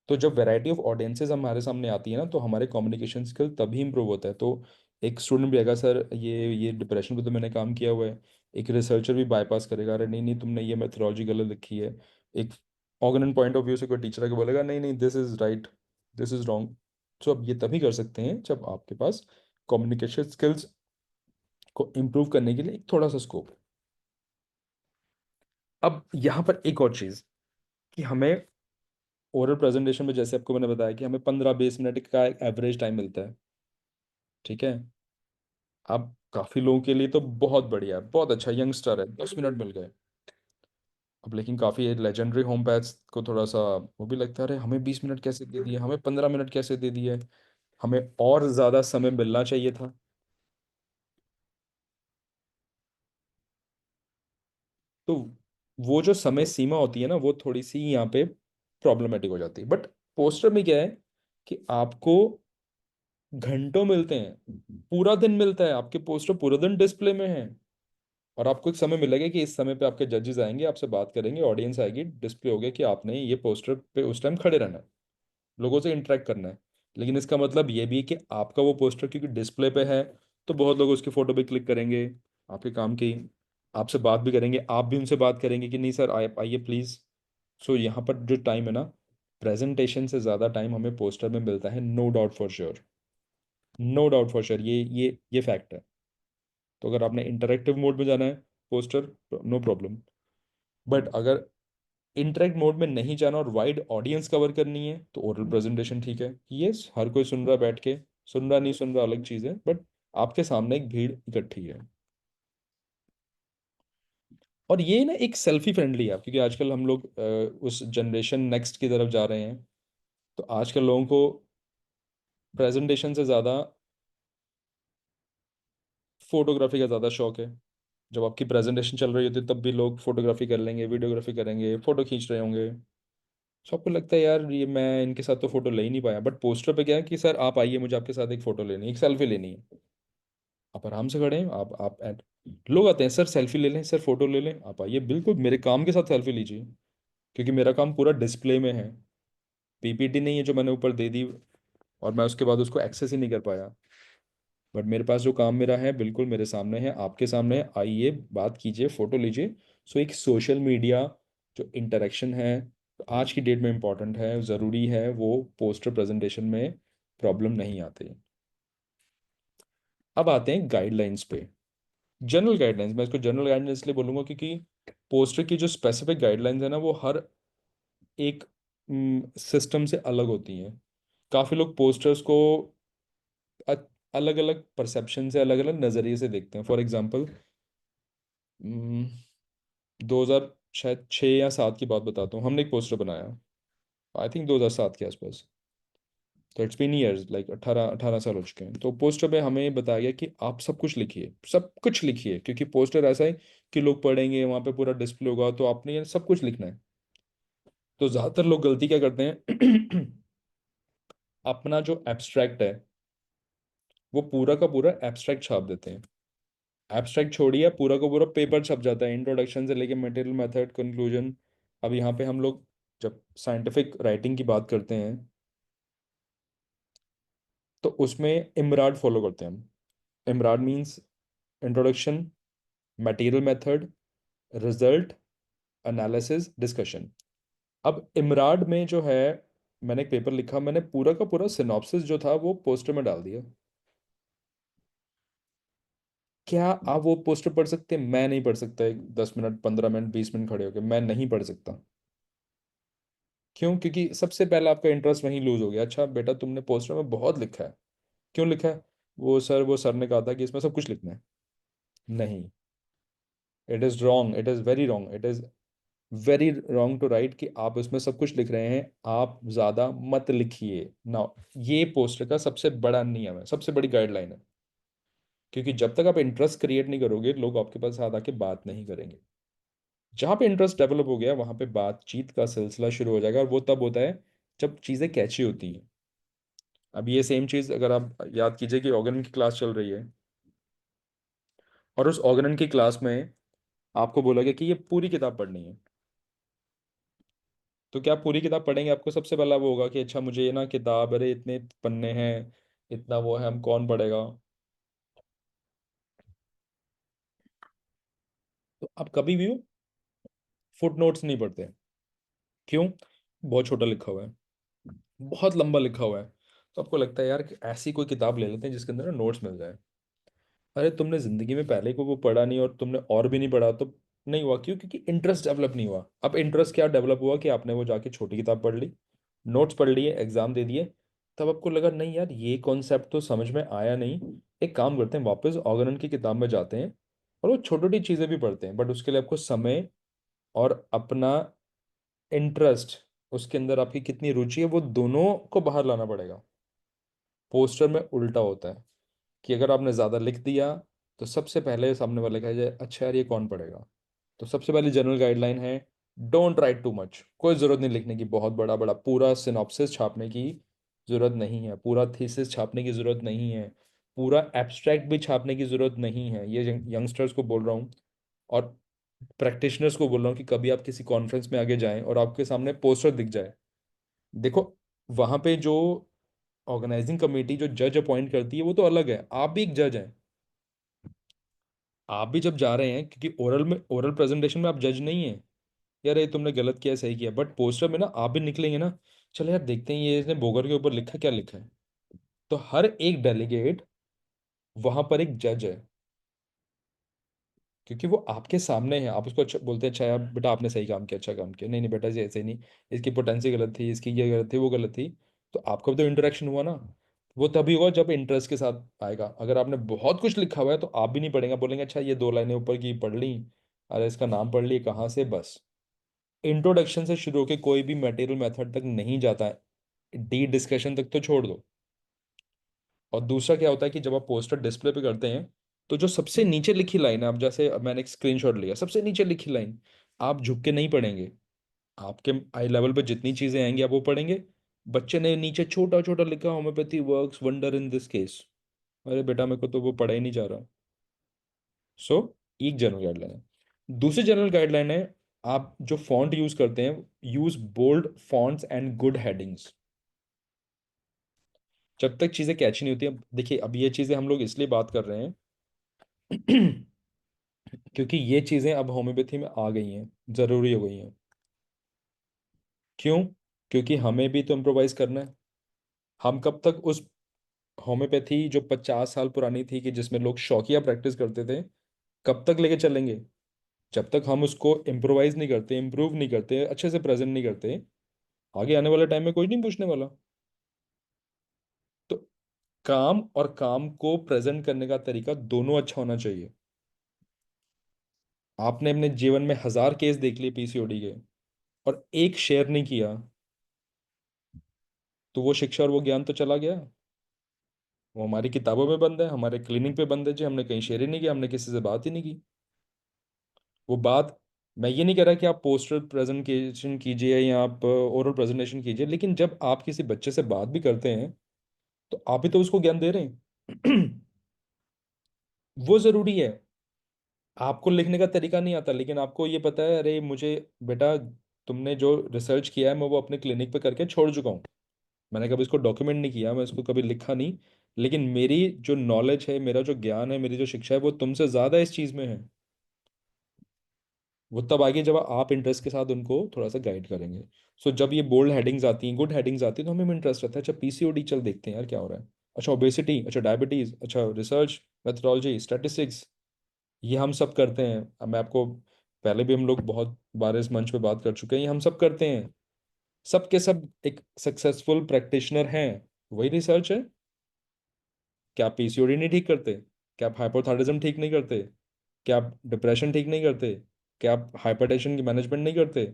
तो जब वैरायटी ऑफ ऑडियंसेस हमारे सामने आती है ना, तो हमारे कम्युनिकेशन स्किल तभी इंप्रूव होता है। तो एक स्टूडेंट भी आएगा, सर ये डिप्रेशन पे तो मैंने काम किया हुआ है। एक रिसर्चर भी बाईपास करेगा, अरे नहीं नहीं तुमने ये मेथोडोलॉजी गलत लिखी है। एक ऑर्गेनाइज पॉइंट ऑफ व्यू से कोई टीचर आके बोलेगा नहीं नहीं this is right, this is wrong. तो अब ये तभी कर सकते हैं जब आपके पास कम्युनिकेशन स्किल्स को इम्प्रूव करने के लिए एक थोड़ा सा स्कोप है। अब यहाँ पर एक और चीज़, कि हमें ओरल प्रेजेंटेशन में, जैसे आपको मैंने बताया कि हमें 15-20 मिनट का एवरेज टाइम मिलता है, ठीक है? अब काफी लोगों के लिए तो बहुत बढ़िया है, बहुत अच्छा, यंगस्टर है, 10 मिनट मिल गए। अब लेकिन काफी लेजेंडरी होम पैथ्स को थोड़ा सा वो भी लगता है, अरे हमें 20 मिनट कैसे दे दिए, हमें 15 मिनट कैसे दे दिए, हमें और ज्यादा समय मिलना चाहिए था। तो वो जो समय सीमा होती है ना, वो थोड़ी सी यहाँ पे प्रॉब्लमेटिक हो जाती है। बट पोस्टर में क्या है कि आपको घंटों मिलते हैं, पूरा दिन मिलता है, आपके पोस्टर पूरा दिन डिस्प्ले में है। और आपको एक समय मिलेगा कि इस समय पे आपके जजेस आएंगे, आपसे बात करेंगे, ऑडियंस आएगी, डिस्प्ले हो गया कि आपने ये पोस्टर पे उस टाइम खड़े रहना है, लोगों से इंटरेक्ट करना है। लेकिन इसका मतलब ये भी है कि आपका वो पोस्टर क्योंकि डिस्प्ले पे है, तो बहुत लोग उसकी फोटो पे क्लिक करेंगे, आपके काम की, आपसे बात भी करेंगे, आप भी उनसे बात करेंगे कि नहीं सर आइए प्लीज। सो यहाँ पर जो टाइम है ना, प्रेजेंटेशन से ज़्यादा टाइम हमें पोस्टर में मिलता है, no doubt for sure. No doubt for sure, ये फैक्ट है। तो अगर आपने इंटरेक्टिव मोड में जाना है पोस्टर, नो प्रॉब्लम। बट अगर इंटरेक्ट मोड में नहीं जाना और वाइड ऑडियंस कवर करनी है, तो ओरल प्रेजेंटेशन ठीक है, यस हर कोई सुन रहा बैठ के, सुन रहा नहीं सुन रहा अलग चीज़ है, बट आपके सामने एक भीड़ इकट्ठी है। और ये ना एक सेल्फी फ्रेंडली है, क्योंकि आजकल हम लोग उस जनरेशन नेक्स्ट की तरफ जा रहे हैं। तो आजकल लोगों को प्रेजेंटेशन से ज़्यादा फोटोग्राफी का ज़्यादा शौक है। जब आपकी प्रेजेंटेशन चल रही होती है तब भी लोग फोटोग्राफी कर लेंगे, वीडियोग्राफी करेंगे, फोटो खींच रहे होंगे। सबको लगता है यार ये मैं इनके साथ तो फोटो ले ही नहीं पाया, बट पोस्टर पे क्या है कि सर आप आइए, मुझे आपके साथ एक फोटो लेनी है, एक सेल्फी लेनी है। आप आराम से खड़े हैं, लोग आते हैं, सर सेल्फी ले लें, सर फोटो ले लें, आप आइए बिल्कुल मेरे काम के साथ सेल्फी लीजिए, क्योंकि मेरा काम पूरा डिस्प्ले में है। पीपीटी नहीं है जो मैंने ऊपर दे दी और मैं उसके बाद उसको एक्सेस ही नहीं कर पाया। बट मेरे पास जो काम मेरा है बिल्कुल मेरे सामने है, आपके सामने है, आइए बात कीजिए, फोटो लीजिए। सो एक सोशल मीडिया जो इंटरेक्शन है, आज की डेट में इम्पॉर्टेंट है, ज़रूरी है, वो पोस्टर प्रेजेंटेशन में प्रॉब्लम नहीं आती। अब आते हैं गाइडलाइंस पे। जनरल गाइडलाइंस, मैं इसको जनरल गाइडलाइंस इसलिए बोलूंगा क्योंकि पोस्टर की जो स्पेसिफिक गाइडलाइंस है ना, वो हर एक सिस्टम से अलग होती हैं। काफ़ी लोग पोस्टर्स को अलग अलग परसेप्शन से, अलग अलग नज़रिए से देखते हैं। फॉर एग्जांपल 2000 शायद 6 या 7 की बात बताता हूँ, हमने एक पोस्टर बनाया, आई थिंक 2007 के आसपास। तो इट्स बीन ईयर्स, लाइक 18 18 साल हो चुके हैं। तो पोस्टर पे हमें बताया गया कि आप सब कुछ लिखिए, सब कुछ लिखिए, क्योंकि पोस्टर ऐसा है कि लोग पढ़ेंगे, वहाँ पे पूरा डिस्प्ले होगा, तो आपने ये सब कुछ लिखना है। तो ज़्यादातर लोग गलती क्या करते हैं अपना जो एब्स्ट्रैक्ट है वो पूरा का पूरा एब्स्ट्रैक्ट छाप देते हैं। एब्स्ट्रैक्ट छोड़िए, पूरा का पूरा पेपर छप जाता है, इंट्रोडक्शन से लेके मटेरियल, मेथड, कंक्लूजन। अब यहाँ पे हम लोग जब साइंटिफिक राइटिंग की बात करते हैं तो उसमें इमराड फॉलो करते हैं हम। IMRAD means introduction, material, method, result, analysis, discussion. अब इमराड में जो है, मैंने एक पेपर लिखा, मैंने पूरा का पूरा सिनॉप्सिस जो था वो पोस्टर में डाल दिया। क्या आप वो पोस्टर पढ़ सकते हैं? मैं नहीं पढ़ सकता, एक 10 मिनट, 15 मिनट, 20 मिनट खड़े होकर मैं नहीं पढ़ सकता। क्यों? क्योंकि सबसे पहले आपका इंटरेस्ट वहीं लूज हो गया। अच्छा बेटा तुमने पोस्टर में बहुत लिखा है, क्यों लिखा है? वो सर ने कहा था कि इसमें सब कुछ लिखना है। नहीं, it is wrong, it is very wrong, it is very wrong to write कि आप उसमें सब कुछ लिख रहे हैं। आप ज़्यादा मत लिखिए ना। ये पोस्टर का सबसे बड़ा नियम है, सबसे बड़ी गाइडलाइन है। क्योंकि जब तक आप इंटरेस्ट क्रिएट नहीं करोगे, लोग आपके पास हाथ आके बात नहीं करेंगे। जहाँ पे इंटरेस्ट डेवलप हो गया वहाँ पे बातचीत का सिलसिला शुरू हो जाएगा, और वो तब होता है जब चीज़ें कैची होती हैं। अब ये सेम चीज़ अगर आप याद कीजिए कि ऑर्गन की क्लास चल रही है, और उस ऑर्गन की क्लास में आपको बोला गया कि ये पूरी किताब पढ़नी है। तो क्या आप पूरी किताब पढ़ेंगे? आपको सबसे पहला वो होगा कि अच्छा मुझे ये ना किताब, अरे इतने पन्ने हैं, इतना वो है, हम कौन पढ़ेगा। तो आप कभी भी फुट नोट्स नहीं पढ़ते। क्यों? बहुत छोटा लिखा हुआ है, बहुत लंबा लिखा हुआ है। तो आपको लगता है यार कि ऐसी कोई किताब ले लेते हैं जिसके अंदर नोट्स मिल जाए। अरे तुमने जिंदगी में पहले को वो पढ़ा नहीं, और तुमने और भी नहीं पढ़ा, तो नहीं हुआ। क्यों? क्योंकि इंटरेस्ट डेवलप नहीं हुआ। अब इंटरेस्ट क्या डेवलप हुआ कि आपने वो जाके छोटी किताब पढ़ ली, नोट्स पढ़ लिए, एग्जाम दे दिए, तब आपको लगा नहीं यार ये कॉन्सेप्ट तो समझ में आया नहीं, एक काम करते हैं वापस ऑगनन की किताब में जाते हैं और वो छोटी छोटी चीजें भी पढ़ते हैं, बट उसके लिए आपको समय और अपना इंटरेस्ट, उसके अंदर आपकी कितनी रुचि है वो दोनों को बाहर लाना पड़ेगा। पोस्टर में उल्टा होता है कि अगर आपने ज़्यादा लिख दिया तो सबसे पहले सामने वाले कहा जाए अच्छा यार ये कौन पढ़ेगा। तो सबसे पहली जनरल गाइडलाइन है, डोंट राइट टू मच। कोई ज़रूरत नहीं लिखने की, बहुत बड़ा बड़ा पूरा सिनॉप्सिस छापने की ज़रूरत नहीं है, पूरा थीसिस छापने की ज़रूरत नहीं है, पूरा एब्स्ट्रैक्ट भी छापने की ज़रूरत नहीं है। ये यंगस्टर्स को बोल रहा हूँ और प्रैक्टिशनर्स को बोल रहा हूँ कि कभी आप किसी कॉन्फ्रेंस में आगे जाएं और आपके सामने पोस्टर दिख जाए, देखो वहां पे जो ऑर्गेनाइजिंग कमेटी जो जज अपॉइंट करती है वो तो अलग है, आप भी एक जज हैं। आप भी जब जा रहे हैं, क्योंकि ओरल प्रेजेंटेशन में आप जज नहीं है, यार ये तुमने गलत किया सही किया, बट पोस्टर में ना आप भी निकलेंगे ना, चलो यार देखते हैं ये इसने बोगर के ऊपर लिखा क्या लिखा है। तो हर एक डेलीगेट वहां पर एक जज है, क्योंकि वो आपके सामने है। आप उसको अच्छा बोलते हैं, अच्छा यार बेटा आपने सही काम किया, अच्छा काम किया, नहीं नहीं बेटा जी ऐसे नहीं, इसकी पोटेंसी गलत थी, इसकी ये गलत थी वो गलत थी। तो आपका भी तो इंटरेक्शन हुआ ना। वो तभी होगा जब इंटरेस्ट के साथ आएगा। अगर आपने बहुत कुछ लिखा हुआ है तो आप भी नहीं पढ़ेंगे, बोलेंगे अच्छा ये 2 लाइनें ऊपर की पढ़ ली, अरे इसका नाम पढ़ ली कहाँ से, बस। इंट्रोडक्शन से शुरू होकर कोई भी मटेरियल मेथड तक नहीं जाता है, डी डिस्कशन तक तो छोड़ दो। और दूसरा क्या होता है कि जब आप पोस्टर डिस्प्ले पे करते हैं तो जो सबसे नीचे लिखी लाइन है, अब जैसे अब मैंने एक स्क्रीनशॉट लिया, सबसे नीचे लिखी लाइन आप झुक के नहीं पढ़ेंगे। आपके आई लेवल पे जितनी चीजें आएंगी आप वो पढ़ेंगे। बच्चे ने नीचे छोटा छोटा लिखा, homeopathy works wonder in this case. अरे बेटा मेरे को तो वो पढ़ा ही नहीं जा रहा। सो एक जनरल गाइडलाइन है। दूसरी जनरल गाइडलाइन है, आप जो फॉन्ट यूज करते हैं, use bold fonts and good headings. जब तक चीजें कैची नहीं होती, अब देखिए अब ये चीजें हम लोग इसलिए बात कर रहे हैं क्योंकि ये चीजें अब होम्योपैथी में आ गई हैं, जरूरी हो गई हैं। क्यों? क्योंकि हमें भी तो इम्प्रोवाइज करना है। हम कब तक उस होम्योपैथी जो 50 साल पुरानी थी कि जिसमें लोग शौकिया प्रैक्टिस करते थे, कब तक लेके चलेंगे? जब तक हम उसको इम्प्रोवाइज नहीं करते, इम्प्रूव नहीं करते, अच्छे से प्रेजेंट नहीं करते, आगे आने वाले टाइम में कोई नहीं पूछने वाला। तो काम और काम को प्रेजेंट करने का तरीका दोनों अच्छा होना चाहिए। आपने अपने जीवन में 1000 केस देख लिए पीसीओडी के और एक शेयर नहीं किया, तो वो शिक्षा और वो ज्ञान तो चला गया। वो हमारी किताबों में बंद है, हमारे क्लिनिक पे बंद है जी, हमने कहीं शेयर ही नहीं किया, हमने किसी से बात ही नहीं की। वो बात, मैं ये नहीं कह रहा कि आप पोस्टर प्रेजेंटेशन कीजिए या आप ओरल प्रेजेंटेशन कीजिए, लेकिन जब आप किसी बच्चे से बात भी करते हैं तो आप भी तो उसको ज्ञान दे रहे हैं। वो जरूरी है। आपको लिखने का तरीका नहीं आता, लेकिन आपको ये पता है अरे मुझे बेटा तुमने जो रिसर्च किया है मैं वो अपने क्लिनिक पे करके छोड़ चुका हूँ, मैंने कभी इसको डॉक्यूमेंट नहीं किया, मैं इसको कभी लिखा नहीं, लेकिन मेरी जो नॉलेज है, मेरा जो ज्ञान है, मेरी जो शिक्षा है वो तुमसे ज़्यादा इस चीज़ में है। वो तब आगे जब आप इंटरेस्ट के साथ उनको थोड़ा सा गाइड करेंगे। सो जब ये बोल्ड हेडिंग्स आती हैं, गुड हेडिंग्स आती हैं, तो हमें भी इंटरेस्ट रहता है, अच्छा पीसीओडी चल देखते हैं यार क्या हो रहा है, अच्छा ओबेसिटी, अच्छा डायबिटीज़, अच्छा रिसर्च, मेथोडोलॉजी, स्टैटिस्टिक्स, ये हम सब करते हैं। अब मैं आपको, पहले भी हम लोग बहुत बार इस मंच पे बात कर चुके हैं, ये हम सब करते हैं। सब के सब एक सक्सेसफुल प्रैक्टिशनर हैं, वही रिसर्च है। क्या आप पीसीओडी नहीं ठीक करते? क्या आप हाइपोथायराइडिज्म ठीक नहीं करते? क्या आप डिप्रेशन ठीक नहीं करते? क्या आप हाइपरटेंशन की मैनेजमेंट नहीं करते?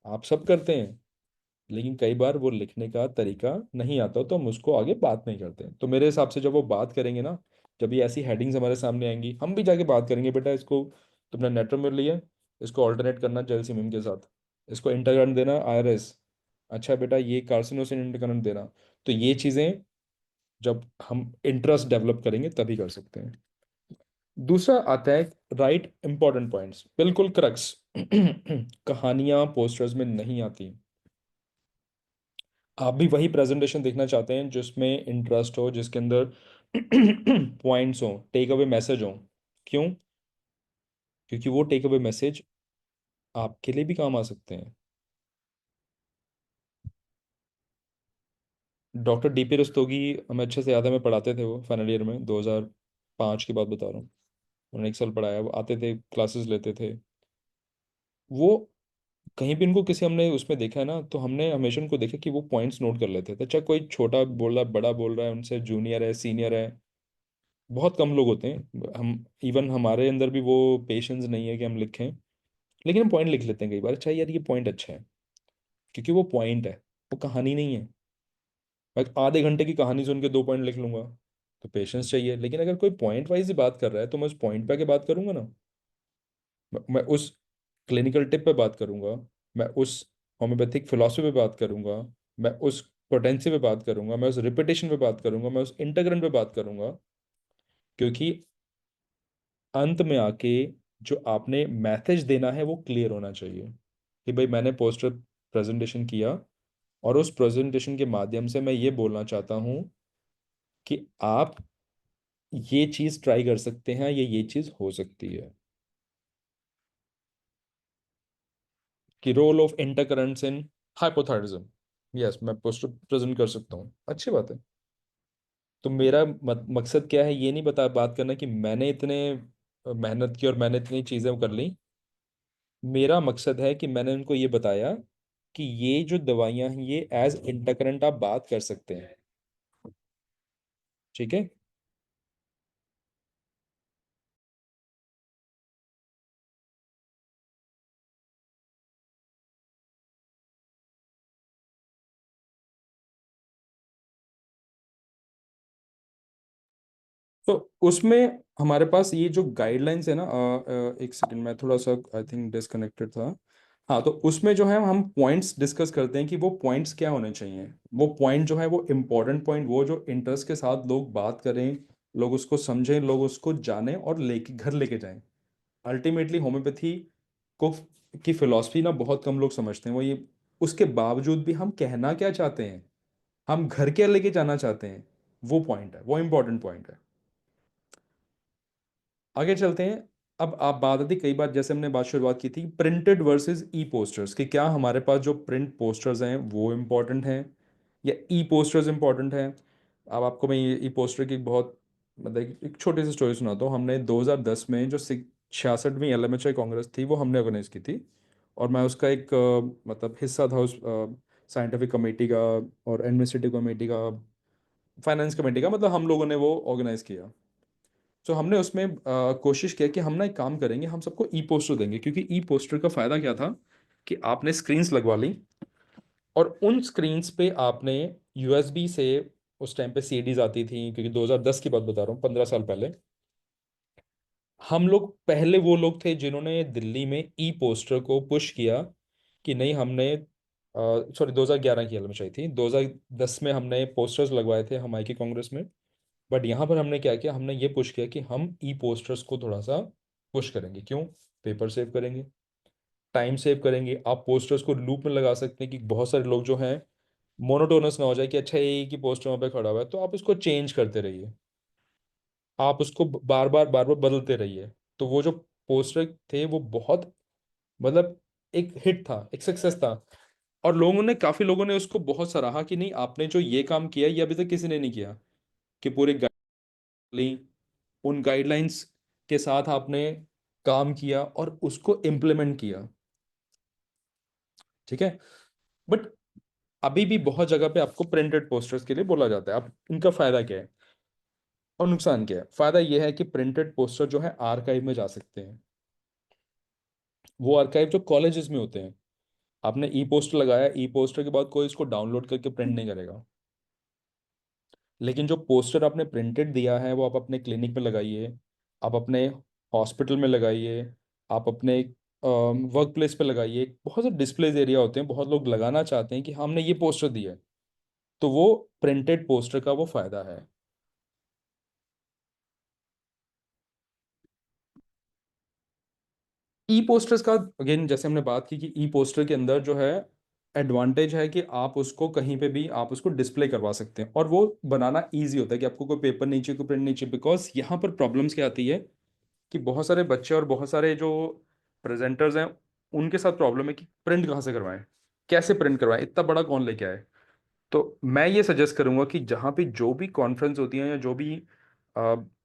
आप सब करते हैं। लेकिन कई बार वो लिखने का तरीका नहीं आता तो हम उसको आगे बात नहीं करते। तो मेरे हिसाब से जब वो बात करेंगे ना, जब ये ऐसी हेडिंग्स हमारे सामने आएंगी, हम भी जाके बात करेंगे, बेटा इसको तुमने नेटर में लिया, इसको ऑल्टरनेट करना जेलसिमिम के साथ, इसको इंटरकरंट देना आईआरएस, अच्छा बेटा ये कार्सिनोसिन इंटरकरंट देना। तो ये चीज़ें जब हम इंटरेस्ट डेवलप करेंगे तभी कर सकते हैं। दूसरा आता है राइट इंपॉर्टेंट पॉइंट्स, बिल्कुल क्रक्स। कहानियां पोस्टर्स में नहीं आती। आप भी वही प्रेजेंटेशन देखना चाहते हैं जिसमें इंटरेस्ट हो, जिसके अंदर पॉइंट्स हो, टेक अवे मैसेज हो। क्यों? क्योंकि वो टेक अवे मैसेज आपके लिए भी काम आ सकते हैं। डॉक्टर डीपी रस्तोगी, हमें अच्छे से याद है, हमें पढ़ाते थे वो फाइनल ईयर में, 2005 की बात बता रहा हूँ। उन्होंने 1 साल पढ़ाया, वो आते थे क्लासेस लेते थे। वो कहीं भी इनको किसी हमने उसमें देखा है ना, तो हमने हमेशा उनको देखा कि वो पॉइंट्स नोट कर लेते थे। चाहे कोई छोटा बोल रहा है, बड़ा बोल रहा है, उनसे जूनियर है, सीनियर है, बहुत कम लोग होते हैं। हम इवन हमारे अंदर भी वो पेशेंस नहीं है कि हम लिखें, लेकिन हम पॉइंट लिख लेते हैं कई बार। अच्छा यार, ये पॉइंट अच्छा है, क्योंकि वो पॉइंट है, वो कहानी नहीं है। मैं आधे घंटे की कहानी सुन के 2 पॉइंट लिख लूंगा, तो पेशेंस चाहिए। लेकिन अगर कोई पॉइंट वाइज ही बात कर रहा है, तो मैं उस पॉइंट पे आके बात करूंगा ना। मैं उस क्लिनिकल टिप पे बात करूंगा, मैं उस होम्योपैथिक फिलॉसफी पे बात करूंगा, मैं उस पोटेंसी पे बात करूंगा, मैं उस रिपीटेशन पे बात करूंगा, मैं उस इंटीग्रन पे बात करूंगा। क्योंकि अंत में आके जो आपने मैसेज देना है वो क्लियर होना चाहिए, कि भाई मैंने पोस्टर प्रेजेंटेशन किया, और उस प्रेजेंटेशन के माध्यम से मैं ये बोलना चाहता हूँ कि आप ये चीज़ ट्राई कर सकते हैं, ये चीज़ हो सकती है। कि role of intercurrents in hypothyroidism, yes, मैं पोस्टर प्रेजेंट कर सकता हूँ, अच्छी बात है। तो मेरा मकसद क्या है, ये नहीं बात करना कि मैंने इतने मेहनत की और मैंने इतनी चीज़ें कर ली। मेरा मकसद है कि मैंने उनको ये बताया कि ये जो दवाइयाँ हैं, ये एज इंटरकरेंट आप बात कर सकते हैं। ठीक है। तो उसमें हमारे पास ये जो गाइडलाइंस है ना, एक सेकंड, मैं थोड़ा सा आई थिंक डिस्कनेक्टेड था। हाँ, तो उसमें जो है हम पॉइंट्स डिस्कस करते हैं कि वो पॉइंट्स क्या होने चाहिए। वो पॉइंट जो है वो इम्पोर्टेंट पॉइंट, वो जो इंटरेस्ट के साथ लोग बात करें, लोग उसको समझें, लोग उसको जानें और लेके घर लेके जाएं। अल्टीमेटली होम्योपैथी को की फिलॉसफी ना बहुत कम लोग समझते हैं। वो ये, उसके बावजूद भी हम कहना क्या चाहते हैं, हम घर क्या लेके जाना चाहते हैं, वो पॉइंट है, वो इंपॉर्टेंट पॉइंट है। आगे चलते हैं। अब आप बात आती, कई बार जैसे हमने बात शुरुआत की थी प्रिंटेड वर्सेस ई पोस्टर्स, कि क्या हमारे पास जो प्रिंट पोस्टर्स हैं वो इम्पोर्टेंट हैं या ई पोस्टर्स इम्पोर्टेंट हैं। अब आपको मैं ये ई पोस्टर की बहुत, मतलब एक छोटी सी स्टोरी सुनाता हूँ। हमने 2010 में जो 66वीं LMHI कांग्रेस थी, वो हमने ऑर्गेनाइज की थी, और मैं उसका एक मतलब हिस्सा था उस साइंटिफिक कमेटी का, और एडमिनिस्ट्रेटिव कमेटी का, फाइनेंस कमेटी का, मतलब हम लोगों ने वो ऑर्गेनाइज किया। तो हमने उसमें कोशिश किया कि हम ना एक काम करेंगे, हम सबको ई पोस्टर देंगे। क्योंकि ई पोस्टर का फायदा क्या था, कि आपने स्क्रीन्स लगवा ली, और उन स्क्रीन्स पे आपने USB से, उस टाइम पे CDs आती थी, क्योंकि 2010 की बात बता रहा हूँ, 15 साल पहले। हम लोग पहले वो लोग थे जिन्होंने दिल्ली में ई पोस्टर को पुश किया, कि नहीं, हमने सॉरी 2011 की एलएमएचआई थी, 2010 में हमने पोस्टर्स लगवाए थे हमारे कांग्रेस में। बट यहाँ पर हमने क्या किया, हमने ये पुश किया कि हम ई पोस्टर्स को थोड़ा सा पुश करेंगे। क्यों? पेपर सेव करेंगे, टाइम सेव करेंगे। आप पोस्टर्स को लूप में लगा सकते हैं, कि बहुत सारे लोग जो हैं मोनोटोनस ना हो जाए, कि अच्छा ये एक ही पोस्टर वहाँ पे खड़ा हुआ है, तो आप उसको चेंज करते रहिए, आप उसको बार बार बदलते रहिए। तो वो जो पोस्टर थे वो बहुत, मतलब एक हिट था, एक सक्सेस था। और लोगों ने, काफी लोगों ने उसको बहुत सराहा, कि नहीं, आपने जो ये काम किया ये अभी तक किसी ने नहीं किया, कि पूरे गाइडलाइन, उन गाइडलाइंस के साथ आपने काम किया और उसको इम्प्लीमेंट किया। ठीक है। बट अभी भी बहुत जगह पे आपको प्रिंटेड पोस्टर्स के लिए बोला जाता है। अब इनका फायदा क्या है और नुकसान क्या है? फायदा यह है कि प्रिंटेड पोस्टर जो है आर्काइव में जा सकते हैं। वो आर्काइव जो कॉलेजेस में होते हैं, आपने ई पोस्टर लगाया, ई पोस्टर के बाद कोई इसको डाउनलोड करके प्रिंट नहीं करेगा। लेकिन जो पोस्टर आपने प्रिंटेड दिया है, वो आप अपने क्लिनिक में लगाइए, आप अपने हॉस्पिटल में लगाइए, आप अपने वर्क प्लेस पे लगाइए। बहुत से डिस्प्लेज एरिया होते हैं, बहुत लोग लगाना चाहते हैं कि हमने ये पोस्टर दिया है, तो वो प्रिंटेड पोस्टर का वो फायदा है। ई पोस्टर्स का, अगेन जैसे हमने बात की, कि ई पोस्टर के अंदर जो है एडवांटेज है कि आप उसको कहीं पे भी आप उसको डिस्प्ले करवा सकते हैं, और वो बनाना ईजी होता है, कि आपको कोई पेपर नहीं चाहिए, कोई प्रिंट नहीं चाहिए। बिकॉज यहाँ पर प्रॉब्लम्स क्या आती है, कि बहुत सारे बच्चे और बहुत सारे जो प्रेजेंटर्स हैं, उनके साथ प्रॉब्लम है कि प्रिंट कहाँ से करवाएं, कैसे प्रिंट करवाएं, इतना बड़ा कौन लेके आए। तो मैं ये सजेस्ट करूंगा कि जहाँ पे जो भी कॉन्फ्रेंस होती है, या जो भी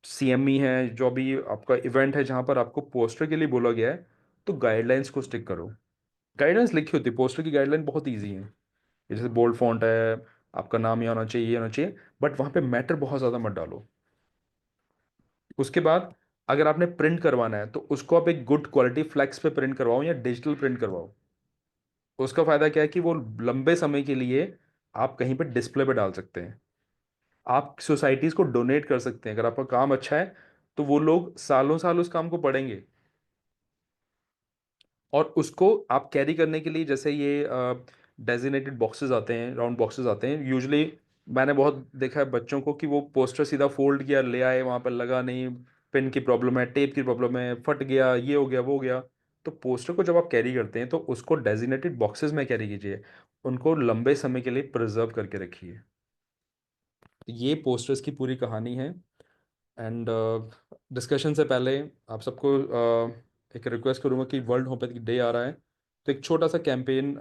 CME है, जो भी आपका इवेंट है जहाँ पर आपको पोस्टर के लिए बोला गया है, तो गाइडलाइंस को स्टिक करो। गाइडलाइंस लिखी होती है, पोस्टर की गाइडलाइन बहुत ईजी है। जैसे बोल्ड फॉन्ट है, आपका नाम ये होना चाहिए, ये होना चाहिए, बट वहाँ पे मैटर बहुत ज़्यादा मत डालो। उसके बाद अगर आपने प्रिंट करवाना है तो उसको आप एक गुड क्वालिटी फ्लेक्स पे प्रिंट करवाओ या डिजिटल प्रिंट करवाओ। उसका फायदा क्या है कि वो लंबे समय के लिए आप कहीं पे डिस्प्ले पे डाल सकते हैं। आप सोसाइटीज को डोनेट कर सकते हैं, अगर आपका काम अच्छा है तो वो लोग सालों साल उस काम को पढ़ेंगे। और उसको आप कैरी करने के लिए जैसे ये डेजिनेटेड बॉक्सेस आते हैं, राउंड बॉक्सेस आते हैं यूजुअली। मैंने बहुत देखा है बच्चों को कि वो पोस्टर सीधा फोल्ड किया ले आए, वहां पर लगा नहीं, पेन की प्रॉब्लम है, टेप की प्रॉब्लम है, फट गया, ये हो गया, वो हो गया। तो पोस्टर को जब आप कैरी करते हैं तो उसको डेजिनेटेड बॉक्सेस में कैरी कीजिए, उनको लंबे समय के लिए प्रिजर्व करके रखिए। तो ये पोस्टर्स की पूरी कहानी है। एंड डिस्कशन से पहले आप सबको एक रिक्वेस्ट करूंगा कि वर्ल्ड होम्योपैथी डे आ रहा है, तो एक छोटा सा कैंपेन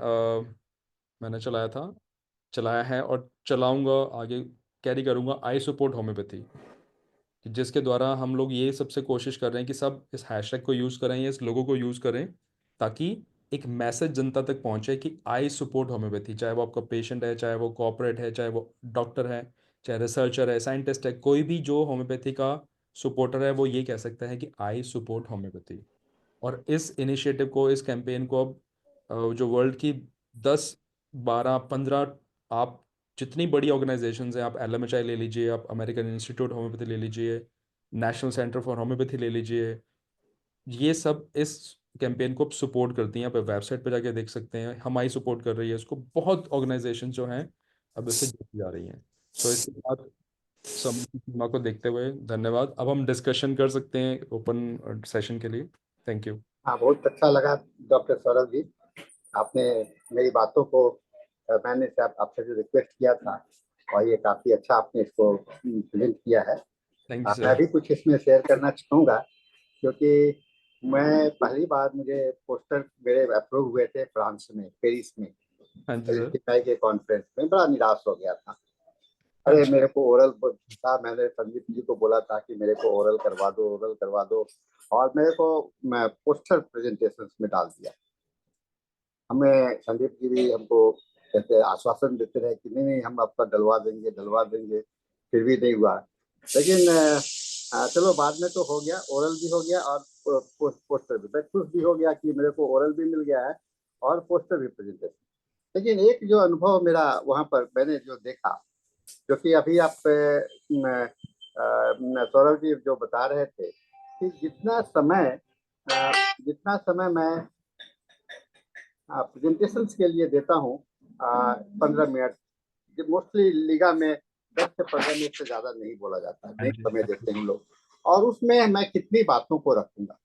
मैंने चलाया है और चलाऊंगा आगे, कैरी करूंगा, आई सपोर्ट होम्योपैथी। कि जिसके द्वारा हम लोग ये सबसे कोशिश कर रहे हैं कि सब इस हैशटैग को यूज़ करें या इस लोगो को यूज़ करें, ताकि एक मैसेज जनता तक पहुंचे कि आई सपोर्ट होम्योपैथी। चाहे वो आपका पेशेंट है, चाहे वो कॉर्पोरेट है, चाहे वो डॉक्टर है, चाहे रिसर्चर है, साइंटिस्ट है, कोई भी जो होम्योपैथी का सपोर्टर है वो ये कह सकता है कि आई सपोर्ट होम्योपैथी। और इस इनिशिएटिव को, इस कैंपेन को अब जो वर्ल्ड की 10 12 15, आप जितनी बड़ी ऑर्गेनाइजेशंस हैं, आप LMHI ले लीजिए, आप अमेरिकन इंस्टीट्यूट होम्योपैथी ले लीजिए, नेशनल सेंटर फॉर होम्योपैथी ले लीजिए, ये सब इस कैंपेन को सपोर्ट करती हैं। आप वेबसाइट पे जाके देख सकते हैं, हमारी सपोर्ट कर रही है उसको, बहुत ऑर्गेनाइजेशन जो हैं अब इससे जुड़ी जा रही हैं। सो इसके बाद समय की सीमा को देखते हुए धन्यवाद। अब हम डिस्कशन कर सकते हैं ओपन सेशन के लिए। Thank you. हाँ, बहुत अच्छा लगा डॉक्टर सौरभ जी। आपने मेरी बातों को मैंने से आपसे जो रिक्वेस्ट किया था, और ये काफी अच्छा आपने इसको प्रेजेंट किया है। थैंक यू मैं सर। भी कुछ इसमें शेयर करना चाहूँगा, क्योंकि मैं पहली बार मुझे पोस्टर मेरे अप्रूव हुए थे फ्रांस में, पेरिस में, हाँ जी सर। एलटीआई के कॉन्फ्रेंस में। बड़ा निराश हो गया था। हाँ अरे जी। मेरे को ओरल था, मैंने संदीप जी को बोला था कि मेरे को ओरल करवा दो, ओरल करवा दो, और मेरे को मैं पोस्टर प्रेजेंटेशन में डाल दिया। हमें संदीप जी भी हमको कहते आश्वासन देते रहे कि नहीं नहीं हम आपका डलवा देंगे, डलवा देंगे, फिर भी नहीं हुआ। लेकिन चलो बाद में तो हो गया, ओरल भी हो गया और पोस्टर भी। मैं खुश भी हो गया कि मेरे को ओरल भी मिल गया है और पोस्टर भी प्रेजेंटेशन। लेकिन एक जो अनुभव मेरा वहाँ पर मैंने जो देखा, जो कि अभी आप सौरभ जी जो बता रहे थे कि जितना समय मैं प्रेजेंटेशन के लिए देता हूँ, 15 मिनट, मोस्टली लीगा में 10 से 15 मिनट से ज्यादा नहीं बोला जाता है, हाँ नहीं जी। समय देते हैं लोग। और उसमें मैं कितनी बातों को रखूंगा।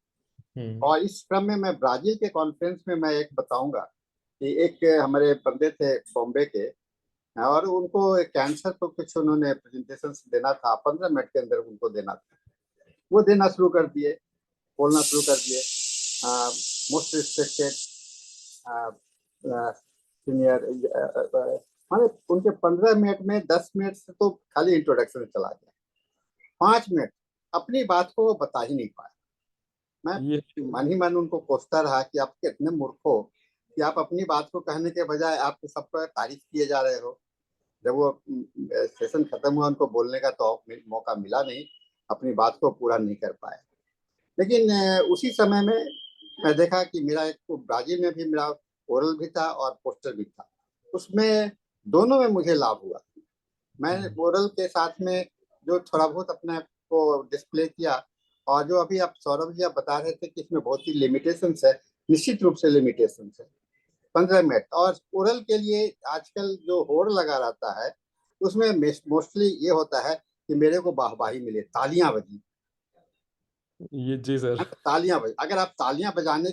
हम्म। और इस क्रम में मैं ब्राजील के कॉन्फ्रेंस में मैं एक बताऊंगा कि एक हमारे बंदे थे बॉम्बे के, और उनको कैंसर पर कुछ उन्होंने प्रेजेंटेशन देना था, 15 मिनट के अंदर उनको देना था। वो देना शुरू कर दिए, बोलना शुरू कर दिए। मोस्ट रिस्पेक्टेड सीनियर, माने उनके 15 मिनट में 10 मिनट से तो खाली इंट्रोडक्शन चला गया। 5 मिनट अपनी बात को वो बता ही नहीं पाए। मैं ये मन ही मन उनको कोसता रहा कि आप कितने मूर्ख हो कि आप अपनी बात को कहने के बजाय आप सबका तारीफ किए जा रहे हो। जब वो सेशन खत्म हुआ, उनको बोलने का तो मौका मिला नहीं, अपनी बात को पूरा नहीं कर पाए। लेकिन उसी समय में मैं देखा कि मेरा एक तो ब्राजील में भी मेरा ओरल भी था और पोस्टर भी था। उसमें दोनों में मुझे लाभ हुआ। मैं ओरल के साथ में जो थोड़ा बहुत अपने को डिस्प्ले किया, और जो अभी आप सौरभ जी आप बता रहे थे कि इसमें बहुत ही लिमिटेशंस है, निश्चित रूप से लिमिटेशंस है। 15 मिनट और ओरल के लिए आजकल जो होड़ लगा रहता है, उसमें मोस्टली ये होता है कि मेरे को वाहवाही मिले, तालियां बजी। ये जी सर। तालियां बज अगर आप तालियां बजवाने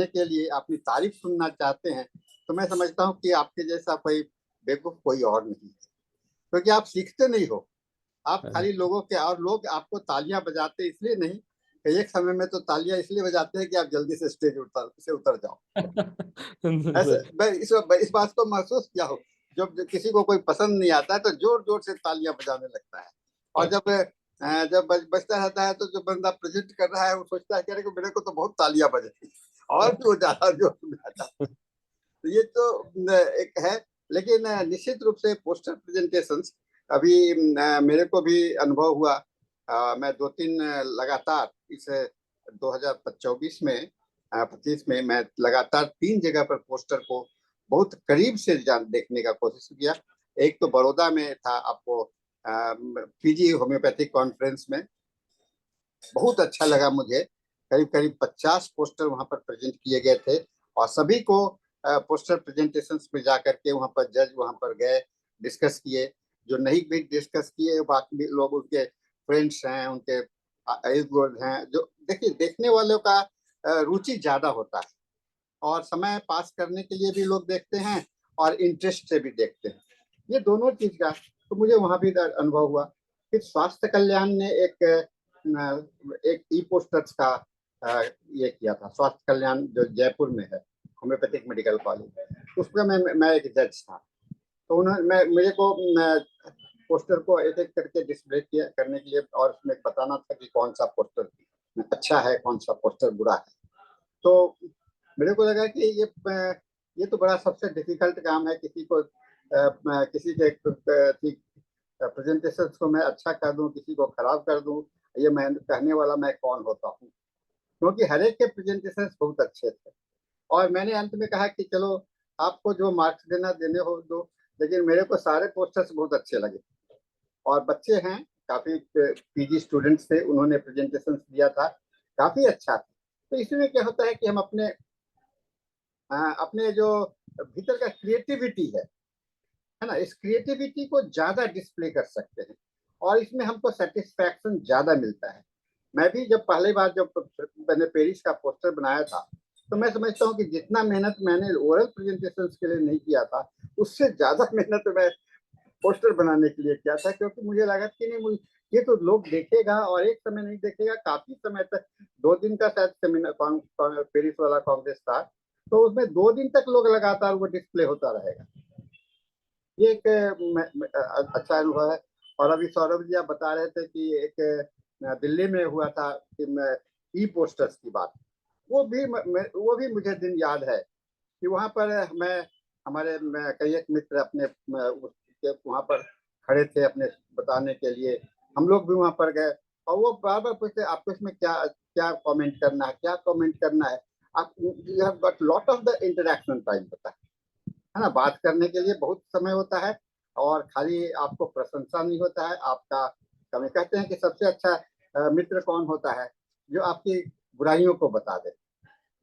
के लिए अपनी तारीफ सुनना चाहते हैं, तो मैं समझता हूँ कि आपके जैसा कोई बेवकूफ कोई और नहीं है, क्योंकि आप सीखते नहीं हो। आप हाँ खाली लोगों के, और लोग आपको तालियां बजाते इसलिए नहीं, एक समय में तो तालियां इसलिए बजाते हैं कि आप जल्दी से स्टेज से उतर जाओ। ऐसे सर। मैं इस बात को महसूस किया हो। जब किसी को कोई पसंद नहीं आता है तो जोर जोर से तालियां बजाने लगता है। और जब बजता रहता है तो जो बंदा प्रेजेंट कर रहा है वो सोचता है कि अरे मेरे को तो बहुत तालियां बजे, और भी वो ज्यादा जोश में आ जाता है। तो ये तो एक है। लेकिन निश्चित रूप से पोस्टर प्रेजेंटेशंस अभी मेरे को भी अनुभव हुआ। मैं 2-3 लगातार इस 2024 में 25 में मैं लगातार 3 जगह पर पोस्टर को बहुत करीब से जान देखने का कोशिश किया। एक तो बड़ौदा में था, आपको पीजी होम्योपैथिक कॉन्फ्रेंस में बहुत अच्छा लगा मुझे। करीब करीब 50 पोस्टर वहां पर प्रेजेंट किए गए थे, और सभी को पोस्टर प्रेजेंटेशंस में जाकर के वहां पर जज वहां पर गए, डिस्कस किए। जो नहीं भी डिस्कस किए, बाकी भी लोग उनके फ्रेंड्स हैं, उनके हैं, जो देखिए देखने वालों का रुचि ज्यादा होता है, और समय पास करने के लिए भी लोग देखते हैं और इंटरेस्ट से भी देखते हैं। ये दोनों चीज का तो मुझे वहां भी अनुभव हुआ। फिर स्वास्थ्य कल्याण ने एक ई पोस्टर्स का ये किया था, स्वास्थ्य कल्याण जो जयपुर में है, होम्योपैथिक मेडिकल कॉलेज, उसमें मैं एक जज था। तो उन्होंने मेरे को पोस्टर को एक एक करके डिस्प्ले किया करने के लिए, और उसमें बताना था कि कौन सा पोस्टर अच्छा है, कौन सा पोस्टर बुरा है। तो मेरे को लगा कि ये तो बड़ा सबसे डिफिकल्ट काम है, किसी को किसी के प्रेजेंटेशन को मैं अच्छा कर दूं, किसी को खराब कर दूं, ये मैं कहने वाला मैं कौन होता हूँ। क्योंकि हर एक के प्रेजेंटेशन बहुत अच्छे थे, और मैंने अंत में कहा कि चलो आपको जो मार्क्स देना देने हो दो, लेकिन मेरे को सारे पोस्टर्स बहुत अच्छे लगे। और बच्चे हैं, काफी पीजी स्टूडेंट्स थे, उन्होंने प्रेजेंटेशन दिया था, काफी अच्छा था। तो इसमें क्या होता है कि हम अपने जो भीतर का क्रिएटिविटी है ना, इस क्रिएटिविटी को ज्यादा डिस्प्ले कर सकते हैं, और इसमें हमको सेटिस्फैक्शन ज्यादा मिलता है। मैं भी जब पहली बार जब मैंने पेरिस का पोस्टर बनाया था, तो मैं समझता हूँ कि जितना मेहनत मैंने ओरल प्रेजेंटेशन के लिए नहीं किया था, उससे ज्यादा मेहनत मैं पोस्टर बनाने के लिए किया था। क्योंकि मुझे लगा कि नहीं, मुझे ये तो लोग देखेगा, और एक समय नहीं देखेगा, काफी समय तक 2 दिन का शायद सेमिनार पेरिस वाला कांग्रेस था, तो उसमें 2 दिन तक लोग लगातार वो डिस्प्ले होता रहेगा। ये एक अच्छा अनुभव है। और अभी सौरभ जी आप बता रहे थे कि एक दिल्ली में हुआ था कि ई पोस्टर्स की बात, वो भी मुझे दिन याद है कि वहां पर मैं हमारे कई एक मित्र अपने वहां पर खड़े थे अपने बताने के लिए। हम लोग भी वहां पर गए, और वो बार बार पूछते आपको इसमें क्या क्या कमेंट करना है, क्या कमेंट करना है। आप you have got lot of the interaction time होता है ना, बात करने के लिए बहुत समय होता है, और खाली आपको प्रशंसा नहीं होता है आपका। कभी कहते हैं कि सबसे अच्छा मित्र कौन होता है, जो आपकी बुराइयों को बता दे,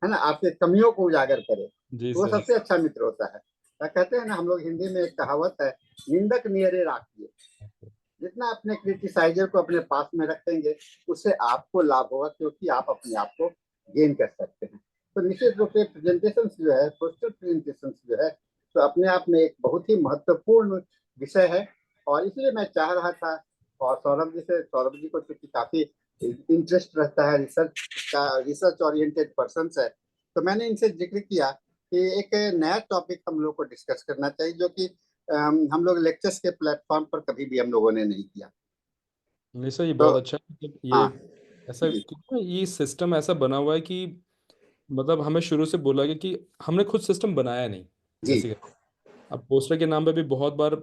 है ना, आपके कमियों को उजागर करे, जी तो वो सर। सबसे अच्छा मित्र होता है। क्या कहते हैं ना हम लोग हिंदी में, एक कहावत है, निंदक नियरे राखिए। जितना अपने क्रिटिसाइजर को अपने पास में रखेंगे, उससे आपको लाभ होगा, क्योंकि आप अपने आप को गेन कर सकते हैं। तो निश्चित रूप से प्रेजेंटेशन जो है, पोस्टर प्रेजेंटेशन जो है, तो अपने आप में एक बहुत ही महत्वपूर्ण विषय है। और इसलिए मैं चाह रहा था, और सौरभ जी को चूंकि काफी इंटरेस्ट रहता है रिसर्च का, रिसर्च ओरिएंटेड पर्सन है, तो मैंने इनसे जिक्र किया कि एक नया टॉपिक हम लोग को डिस्कस करना चाहिए, जो कि हम लोग लेक्चर्स के प्लेटफॉर्म पर कभी भी हम लोगों ने नहीं किया। नहीं सर, ये तो बहुत अच्छा है। मतलब ये हाँ ऐसा जी ये सिस्टम ऐसा बना हुआ है कि मतलब हमें शुरू से बोला गया कि हमने खुद सिस्टम बनाया नहीं। जी बेसिकली अब पोस्टर के नाम पे भी बहुत बार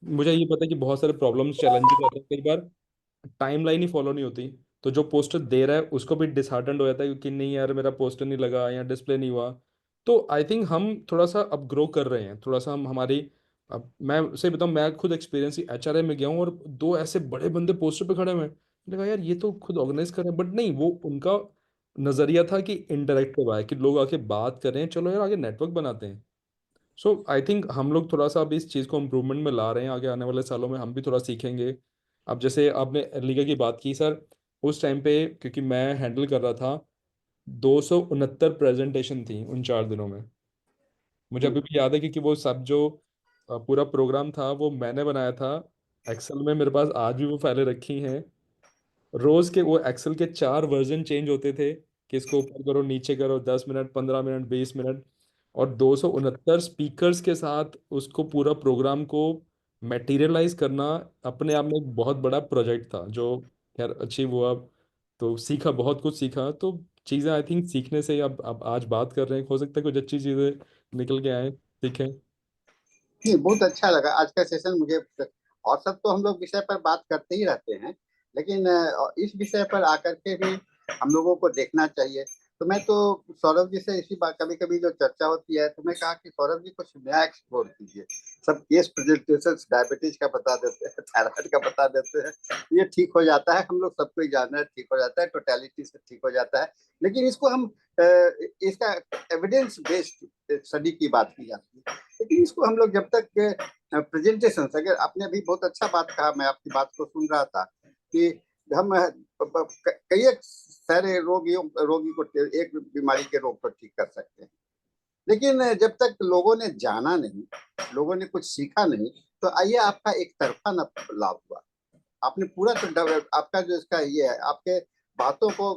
मुझे ये पता है कि बहुत सारे प्रॉब्लम्स चैलेंजेस आते हैं कई बार। टाइमलाइन ही फॉलो नहीं होती, तो जो पोस्टर दे रहा है उसको भी डिसहार्टेंड हो जाता है कि नहीं यार मेरा पोस्टर नहीं लगा या डिस्प्ले नहीं हुआ। तो आई थिंक हम थोड़ा सा अब ग्रो कर रहे हैं, थोड़ा सा हम हमारी। अब मैं सही बताऊं, मैं खुद एक्सपीरियंस ही एचआरए में गया हूँ, और 2 ऐसे बड़े बंदे पोस्टर पे खड़े हुए हैं। मैंने कहा यार ये तो खुद ऑर्गेनाइज कर रहे हैं, बट नहीं, वो उनका नजरिया था कि इंटरेक्टिव है, कि लोग आके बात करें, चलो यार आगे नेटवर्क बनाते हैं। सो आई थिंक हम लोग थोड़ा सा अभी इस चीज़ को इम्प्रूवमेंट में ला रहे हैं, आगे आने वाले सालों में हम भी थोड़ा सीखेंगे। अब जैसे आपने लीगा की बात की सर, उस टाइम पे क्योंकि मैं हैंडल कर रहा था, 269 प्रेजेंटेशन थी उन 4 दिनों में। मुझे अभी भी याद है, क्योंकि वो सब जो पूरा प्रोग्राम था वो मैंने बनाया था। एक्सेल में मेरे पास आज भी वो फाइलें रखी हैं। रोज के वो एक्सेल के 4 वर्जन चेंज होते थे, कि इसको ऊपर करो नीचे करो, 10 मिनट 15 मिनट 20 मिनट। और 269 स्पीकर्स के साथ उसको पूरा प्रोग्राम को मटेरियलाइज करना अपने आप में एक बहुत बड़ा प्रोजेक्ट था, जो खैर अचीव हुआ। तो सीखा, बहुत कुछ सीखा। तो चीज़ें आई थिंक सीखने से ही अब आज बात कर रहे हैं, हो सकता है कुछ अच्छी चीज़ें निकल के आए, सीखें। नहीं, बहुत अच्छा लगा आज का सेशन मुझे। और सब तो हम लोग विषय पर बात करते ही रहते हैं, लेकिन इस विषय पर आकर के भी हम लोगों को देखना चाहिए। तो मैं तो सौरभ जी से इसी बात, कभी कभी जो चर्चा होती है तो मैं कहा कि सौरभ जी कुछ नया एक्सप्लोर कीजिए। सब केस प्रेजेंटेशन डायबिटीज का बता देते हैं, थायराइड का बता देते हैं, ये ठीक हो जाता है, हम लोग सबको ही जानना है, ठीक हो जाता है, टोटलिटी से ठीक हो जाता है। लेकिन इसको हम इसका एविडेंस बेस्ड स्टडी की बात की जाती है। लेकिन इसको हम लोग जब तक प्रेजेंटेशन, अगर आपने अभी बहुत अच्छा बात कहा, मैं आपकी बात को सुन रहा था कि हम कई सारे रोगी को एक बीमारी के रोग को ठीक कर सकते हैं, लेकिन जब तक लोगों ने जाना नहीं, लोगों ने कुछ सीखा नहीं, तो आइए आपका एक तरफा न लाभ हुआ। आपने पूरा तो आपका जो इसका ये है, आपके बातों को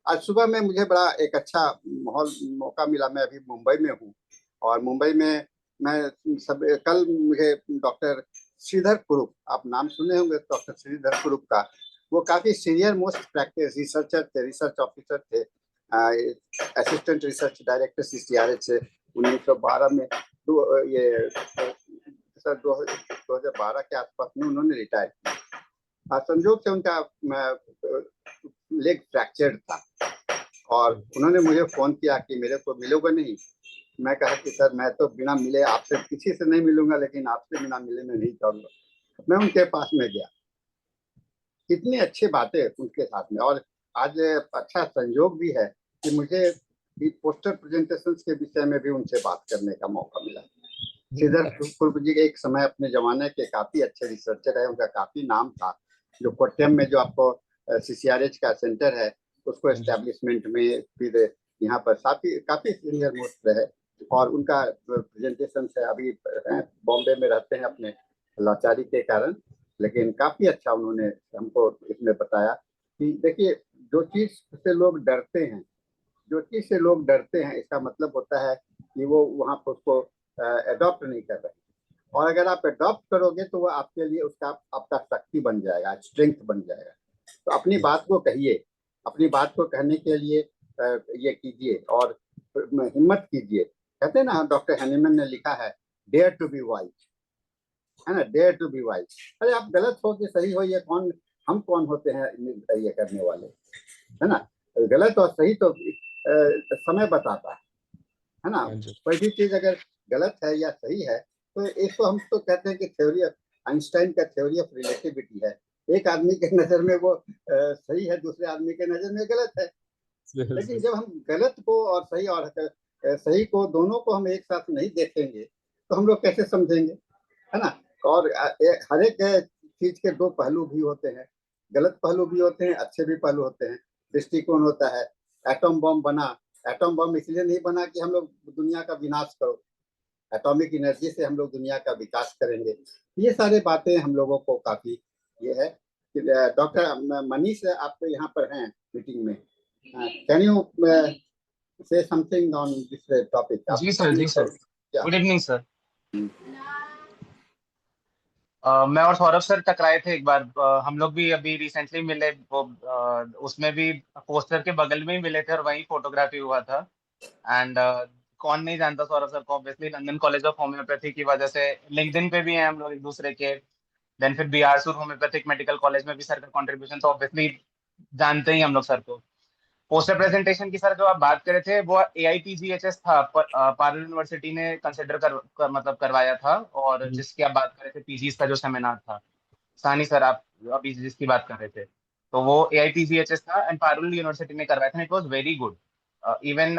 आज सुबह में मुझे बड़ा एक अच्छा माहौल मौका मिला। मैं अभी मुंबई में हूँ, और मुंबई में मैं सब कल मुझे डॉक्टर श्रीधर कुरुप, आप नाम सुने होंगे डॉक्टर श्रीधर कुरुप का, वो काफी सीनियर मोस्ट प्रैक्टिस रिसर्चर थे, रिसर्च ऑफिसर थे, असिस्टेंट रिसर्च डायरेक्टर CCRH से 1912 में ये सर 2012 के आसपास में उन्होंने रिटायर किया। संजोग से उनका लेग फ्रैक्चर्ड था, और उन्होंने मुझे फोन किया कि मेरे को मिलोगे नहीं। मैं कहा कि सर मैं तो बिना मिले आपसे किसी से नहीं मिलूंगा, लेकिन आपसे बिना मिले मैं नहीं जाऊंगा। मैं उनके पास में गया, कितनी अच्छी बातें उनके साथ में। और आज अच्छा संयोग भी है कि मुझे पोस्टर प्रेजेंटेशन के विषय में भी उनसे बात करने का मौका मिला। श्रीधर कुरुप जी एक समय अपने जमाने के काफी अच्छे रिसर्चर है, उनका काफी नाम था। जो कोट्टयम में जो आपको CCRH का सेंटर है, उसको एस्टेब्लिशमेंट में, फिर यहाँ पर काफी काफी सीनियर मोस्ट रहे, और उनका प्रेजेंटेशन से अभी बॉम्बे में रहते हैं अपने लाचारी के कारण, लेकिन काफी अच्छा उन्होंने हमको इसमें बताया कि देखिए, जो चीज से लोग डरते हैं, जो चीज से लोग डरते हैं, इसका मतलब होता है कि वो वहां पर उसको अडॉप्ट नहीं कर रहे। और अगर आप अडॉप्ट करोगे तो वो आपके लिए उसका आपका शक्ति बन जाएगा, स्ट्रेंथ बन जाएगा। तो अपनी बात को कहिए, अपनी बात को कहने के लिए ये कीजिए, और हिम्मत कीजिए। कहते हैं ना, डॉक्टर हैनीमैन ने लिखा है, डेयर टू बी वाइज, है ना, डेयर टू बी वाइज। अरे आप गलत हो कि सही हो, ये कौन, हम कौन होते हैं ये करने वाले, है ना। गलत और सही तो समय बताता है ना। हाँ जी। कोई भी चीज अगर गलत है या सही है, तो इसको हम तो कहते हैं कि थ्योरी ऑफ, आइंस्टाइन का थ्योरी ऑफ रिलेटिविटी है। एक आदमी के नजर में वो सही है, दूसरे आदमी के नजर में गलत है। लेकिन जब हम गलत को और सही, और सही को, दोनों को हम एक साथ नहीं देखेंगे, तो हम लोग कैसे समझेंगे, है ना। और हर एक चीज के दो पहलू भी होते हैं, गलत पहलू भी होते हैं, अच्छे भी पहलू होते हैं, दृष्टिकोण होता है। एटम बम बना, एटम बम इसलिए नहीं बना कि हम लोग दुनिया का विनाश करो, एटॉमिक एनर्जी से हम लोग दुनिया का विकास करेंगे। ये सारे बातें हम लोगों को काफी ये है कि डॉक्टर मनीष आप तो यहाँ पर हैं मीटिंग में, कैन यू से समथिंग ऑन दिस टॉपिक आप? जी सर, जी सर। क्या? Good evening sir. मैं और सौरभ सर टकराए थे एक बार। हम लोग भी अभी रिसेंटली मिले, वो उसमें भी पोस्टर के बगल में ही मिले थे और वहीं फोटोग्राफी हुआ था। एंड कौन नहीं जानता सौरभ सर को, obviously London college of homeopathy की वजह से लिंक्डइन पे भी हैं हम लोग एक दूसरे के। देन फिर BR सूर होम्योपैथिक मेडिकल कॉलेज में भी सर का कंट्रीब्यूशन, तो ऑब्वियसली जानते ही हम लोग सर को। पोस्टर प्रेजेंटेशन की सर जो आप बात कर रहे थे, वो AIPGHS था, पारुल यूनिवर्सिटी ने कंसिडर मतलब करवाया था, और जिसकी आप बात कर रहे थे पीजीज का जो सेमिनार था, सानी सर आप अभी जिसकी बात कर रहे थे, तो वो AIPGHS था एंड पारुल यूनिवर्सिटी ने करवाया था। It was very good. Even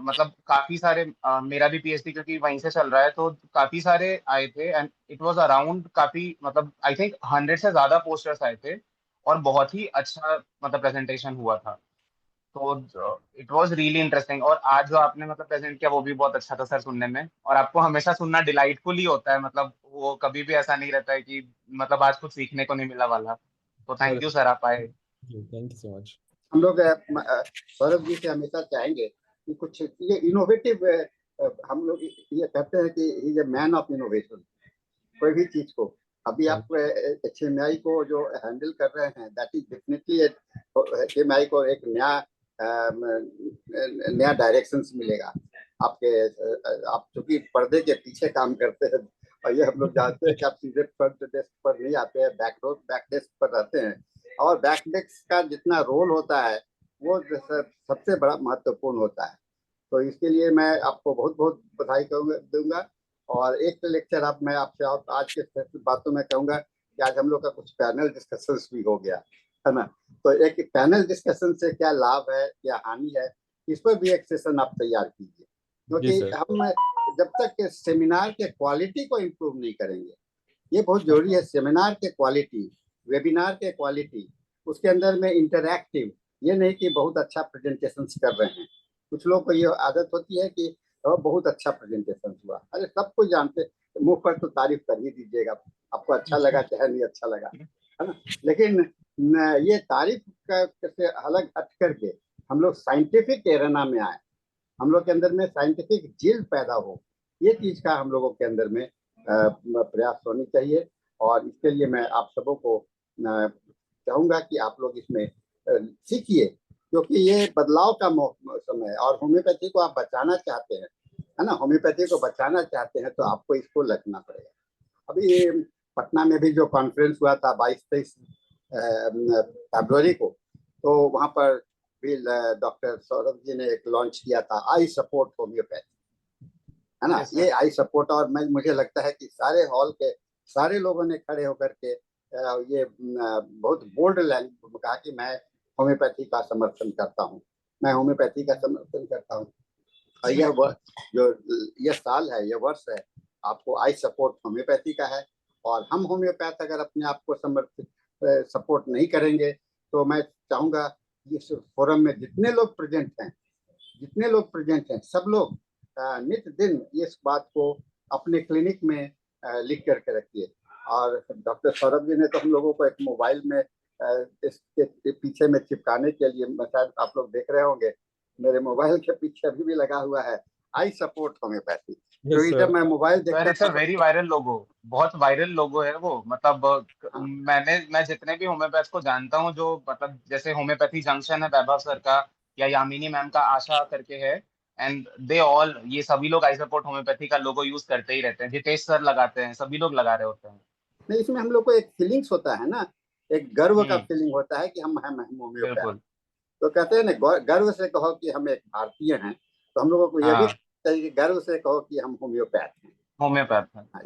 मतलब काफी सारे मेरा भी PhD क्योंकि वहीं से चल रहा है, तो काफी सारे आए थे एंड इट वाज अराउंड काफी, मतलब आई थिंक 100 से ज्यादा पोस्टर्स आए थे, और बहुत ही अच्छा मतलब प्रेजेंटेशन हुआ था। तो इट वाज रियली इंटरेस्टिंग। और आज जो आपने मतलब प्रेजेंट किया वो भी बहुत अच्छा था सर सुनने में, और आपको हमेशा सुनना डिलाइटफुल ही होता है, मतलब वो कभी भी ऐसा नहीं रहता है कि मतलब आज कुछ सीखने को नहीं मिला वाला। तो थैंक यू सर, आप आए। Thank you so much. हम लोग सौरभ जी से हमेशा चाहेंगे कि कुछ ये इनोवेटिव, हम लोग ये कहते हैं कि is a man of innovation. कोई भी चीज को अभी आप HMI को जो हैंडल कर रहे हैं, दैट इज डेफिनेटली HMI को एक नया नया डायरेक्शंस मिलेगा आपके। आप चूंकि पर्दे के पीछे काम करते हैं और ये हम लोग जानते हैं कि आप सीधे फ्रंट डेस्क पर नहीं आते हैं, बैक डेस्क पर रहते हैं, और बैक डेस्क का जितना रोल होता है वो सबसे बड़ा महत्वपूर्ण होता है। तो इसके लिए मैं आपको बहुत बहुत बधाई दूंगा। और एक लेक्चर आप मैं आपसे आज के बातों में कहूंगा कि आज हम लोग का कुछ पैनल डिस्कशंस भी हो गया है ना। तो एक पैनल डिस्कशन से क्या लाभ है, क्या हानि है, इस पर भी एक सेशन आप तैयार कीजिए, क्योंकि हम जब तक सेमिनार के क्वालिटी को इम्प्रूव नहीं करेंगे, ये बहुत जरूरी है, सेमिनार के क्वालिटी, वेबिनार के क्वालिटी, उसके अंदर में इंटरैक्टिव, ये नहीं कि बहुत अच्छा प्रेजेंटेशन कर रहे हैं। कुछ लोग को ये आदत होती है कि बहुत अच्छा प्रेजेंटेशन हुआ, अरे सब कुछ जानते, मुंह पर तो तारीफ कर ही दीजिएगा, आपको अच्छा लगा चाहे नहीं अच्छा लगा, है ना। लेकिन ये तारीफ से अलग हट करके हम लोग साइंटिफिक एरेना में आए, हम लोग के अंदर में साइंटिफिक जिल पैदा हो, ये चीज का हम लोगों के अंदर में प्रयास होनी चाहिए। और इसके लिए मैं आप सबों को चाहूंगा कि आप लोग इसमें सीखिए, क्योंकि ये बदलाव का मौसम है और होम्योपैथी को आप बचाना चाहते हैं, है ना, होम्योपैथी को बचाना चाहते हैं तो आपको इसको लगना पड़ेगा। अभी पटना में भी जो कॉन्फ्रेंस हुआ था 22-23 फरवरी को, तो वहाँ पर भी डॉक्टर सौरभ जी ने एक लॉन्च किया था, आई सपोर्ट होम्योपैथी, है ना। ये आई सपोर्ट, और मुझे लगता है कि सारे हॉल के सारे लोगों ने खड़े होकर के ये बहुत बोल्ड लैंग्वेज में कहा कि मैं होम्योपैथी का समर्थन करता हूँ, मैं होम्योपैथी का समर्थन करता हूँ। और यह साल है, यह वर्ष है, आपको आई सपोर्ट होम्योपैथी का है। और हम होम्योपैथ अगर अपने आप को सपोर्ट नहीं करेंगे, तो मैं चाहूंगा इस फोरम में जितने लोग प्रेजेंट हैं सब लोग नित्य दिन इस बात को अपने क्लिनिक में लिख करके रखिए। और डॉक्टर सौरभ जी ने तो हम लोगों को एक मोबाइल में इसके पीछे में चिपकाने के लिए, शायद आप लोग देख रहे होंगे, मेरे मोबाइल के पीछे अभी भी लगा हुआ है, आई सपोर्ट होम्योपैथी। तो जब मैं मोबाइल देखता, वेरी वायरल लोगो, बहुत वायरल लोगो है वो। मतलब मैं जितने भी होम्योपैथ को जानता हूँ, जो मतलब जैसे होम्योपैथी जंक्शन है वैभव सर का, या यामिनी मैम का आशा करके है, एंड दे ऑल, ये सभी लोग आई सपोर्ट होम्योपैथी का लोगो यूज करते ही रहते हैं। जितेश सर लगाते हैं, सभी लोग लगा रहे होते हैं। नहीं, इसमें हम लोग को एक फीलिंग्स होता है ना, एक गर्व का फीलिंग होता है कि हम होम्योपैथ। तो कहते हैं ना, गर्व से कहो कि हम एक भारतीय हैं, तो हम लोगों को यह भी चाहिए कि गर्व से कहो कि हम होम्योपैथ हैं।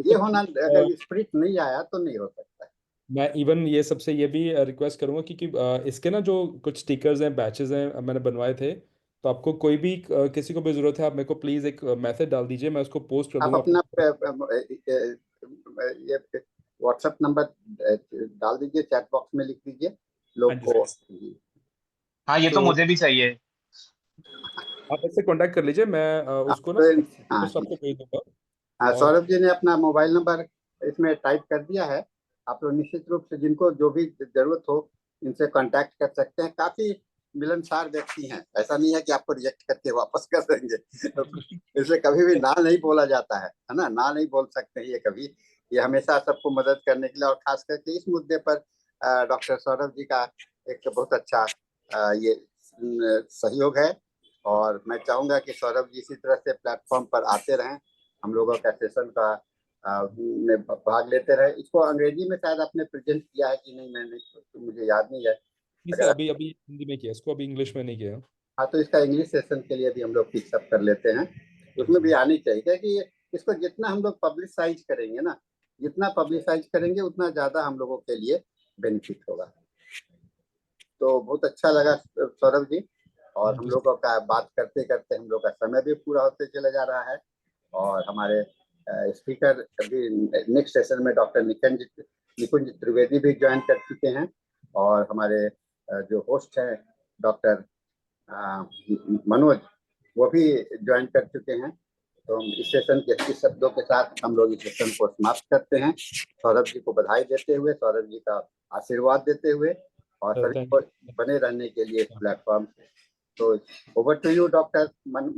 ये होना, अगर स्पिरिट नहीं आया तो नहीं हो सकता है। मैं इवन ये सबसे ये भी रिक्वेस्ट करूंगा क्योंकि इसके ना जो कुछ स्टिकर्स हैं, बैचेस हैं, मैंने बनवाए थे, तो आपको कोई भी किसी को भी जरूरत है, आप मेरे को प्लीज एक मैसेज डाल दीजिए, मैं उसको पोस्ट कर आप दूंगा। अपना ये व्हाट्सएप नंबर डाल दीजिए, चैट बॉक्स में लिख दीजिए लोग को। हाँ, ये तो मुझे भी चाहिए। आप इससे कांटेक्ट कर लीजिए, मैं उसको ना सबको भेज दूंगा। हाँ, सौरभ जी ने अपना मोबाइल नंबर इसमें टाइप कर दिया है, आप लोग निश्चित रूप से जिनको जो भी जरूरत हो इनसे कांटेक्ट कर सकते हैं। काफी मिलनसार व्यक्ति हैं, ऐसा नहीं है कि आपको रिजेक्ट करके वापस कर देंगे। इसलिए कभी भी ना नहीं बोला जाता है ना, ना नहीं बोल सकते ये कभी, ये हमेशा सबको मदद करने के लिए। और खास करके इस मुद्दे पर डॉक्टर सौरभ जी का एक बहुत अच्छा ये सहयोग है। और मैं चाहूंगा कि सौरभ जी इसी तरह से प्लेटफॉर्म पर आते रहें, हम लोगों का सेशन का में भाग लेते रहे। इसको अंग्रेजी में शायद आपने प्रेजेंट किया है कि नहीं, मैंने तो मुझे याद नहीं है। इसे अभी अभी हिंदी में किया, इसको अभी इंग्लिश में नहीं किया। हाँ, तो इसका इंग्लिश सेशन के लिए भी हम लोग फिक्सअप कर लेते हैं, उसमें भी आनी चाहिए, क्योंकि इसको जितना हम लोग पब्लिसाइज करेंगे ना, जितना पब्लिसाइज करेंगे उतना ज्यादा हम लोगों के लिए बेनिफिट होगा। तो बहुत अच्छा लगा सौरभ जी, और हम लोगों का बात करते करते हम लोग का समय भी पूरा होते चला जा रहा है। और हमारे स्पीकर अभी नेक्स्ट सेशन में डॉक्टर निकुंज त्रिवेदी भी ज्वाइन कर चुके हैं, और हमारे जो होस्ट हैं डॉक्टर मनोज, वो भी ज्वाइन कर चुके हैं। तो हम इस सेशन के इस शब्दों के साथ हम लोग इस सेशन को समाप्त करते हैं, सौरभ जी को बधाई देते हुए, सौरभ जी का आशीर्वाद देते हुए, और सभी को बने रहने के लिए इस प्लेटफॉर्म। तो ओवर टू यू डॉक्टर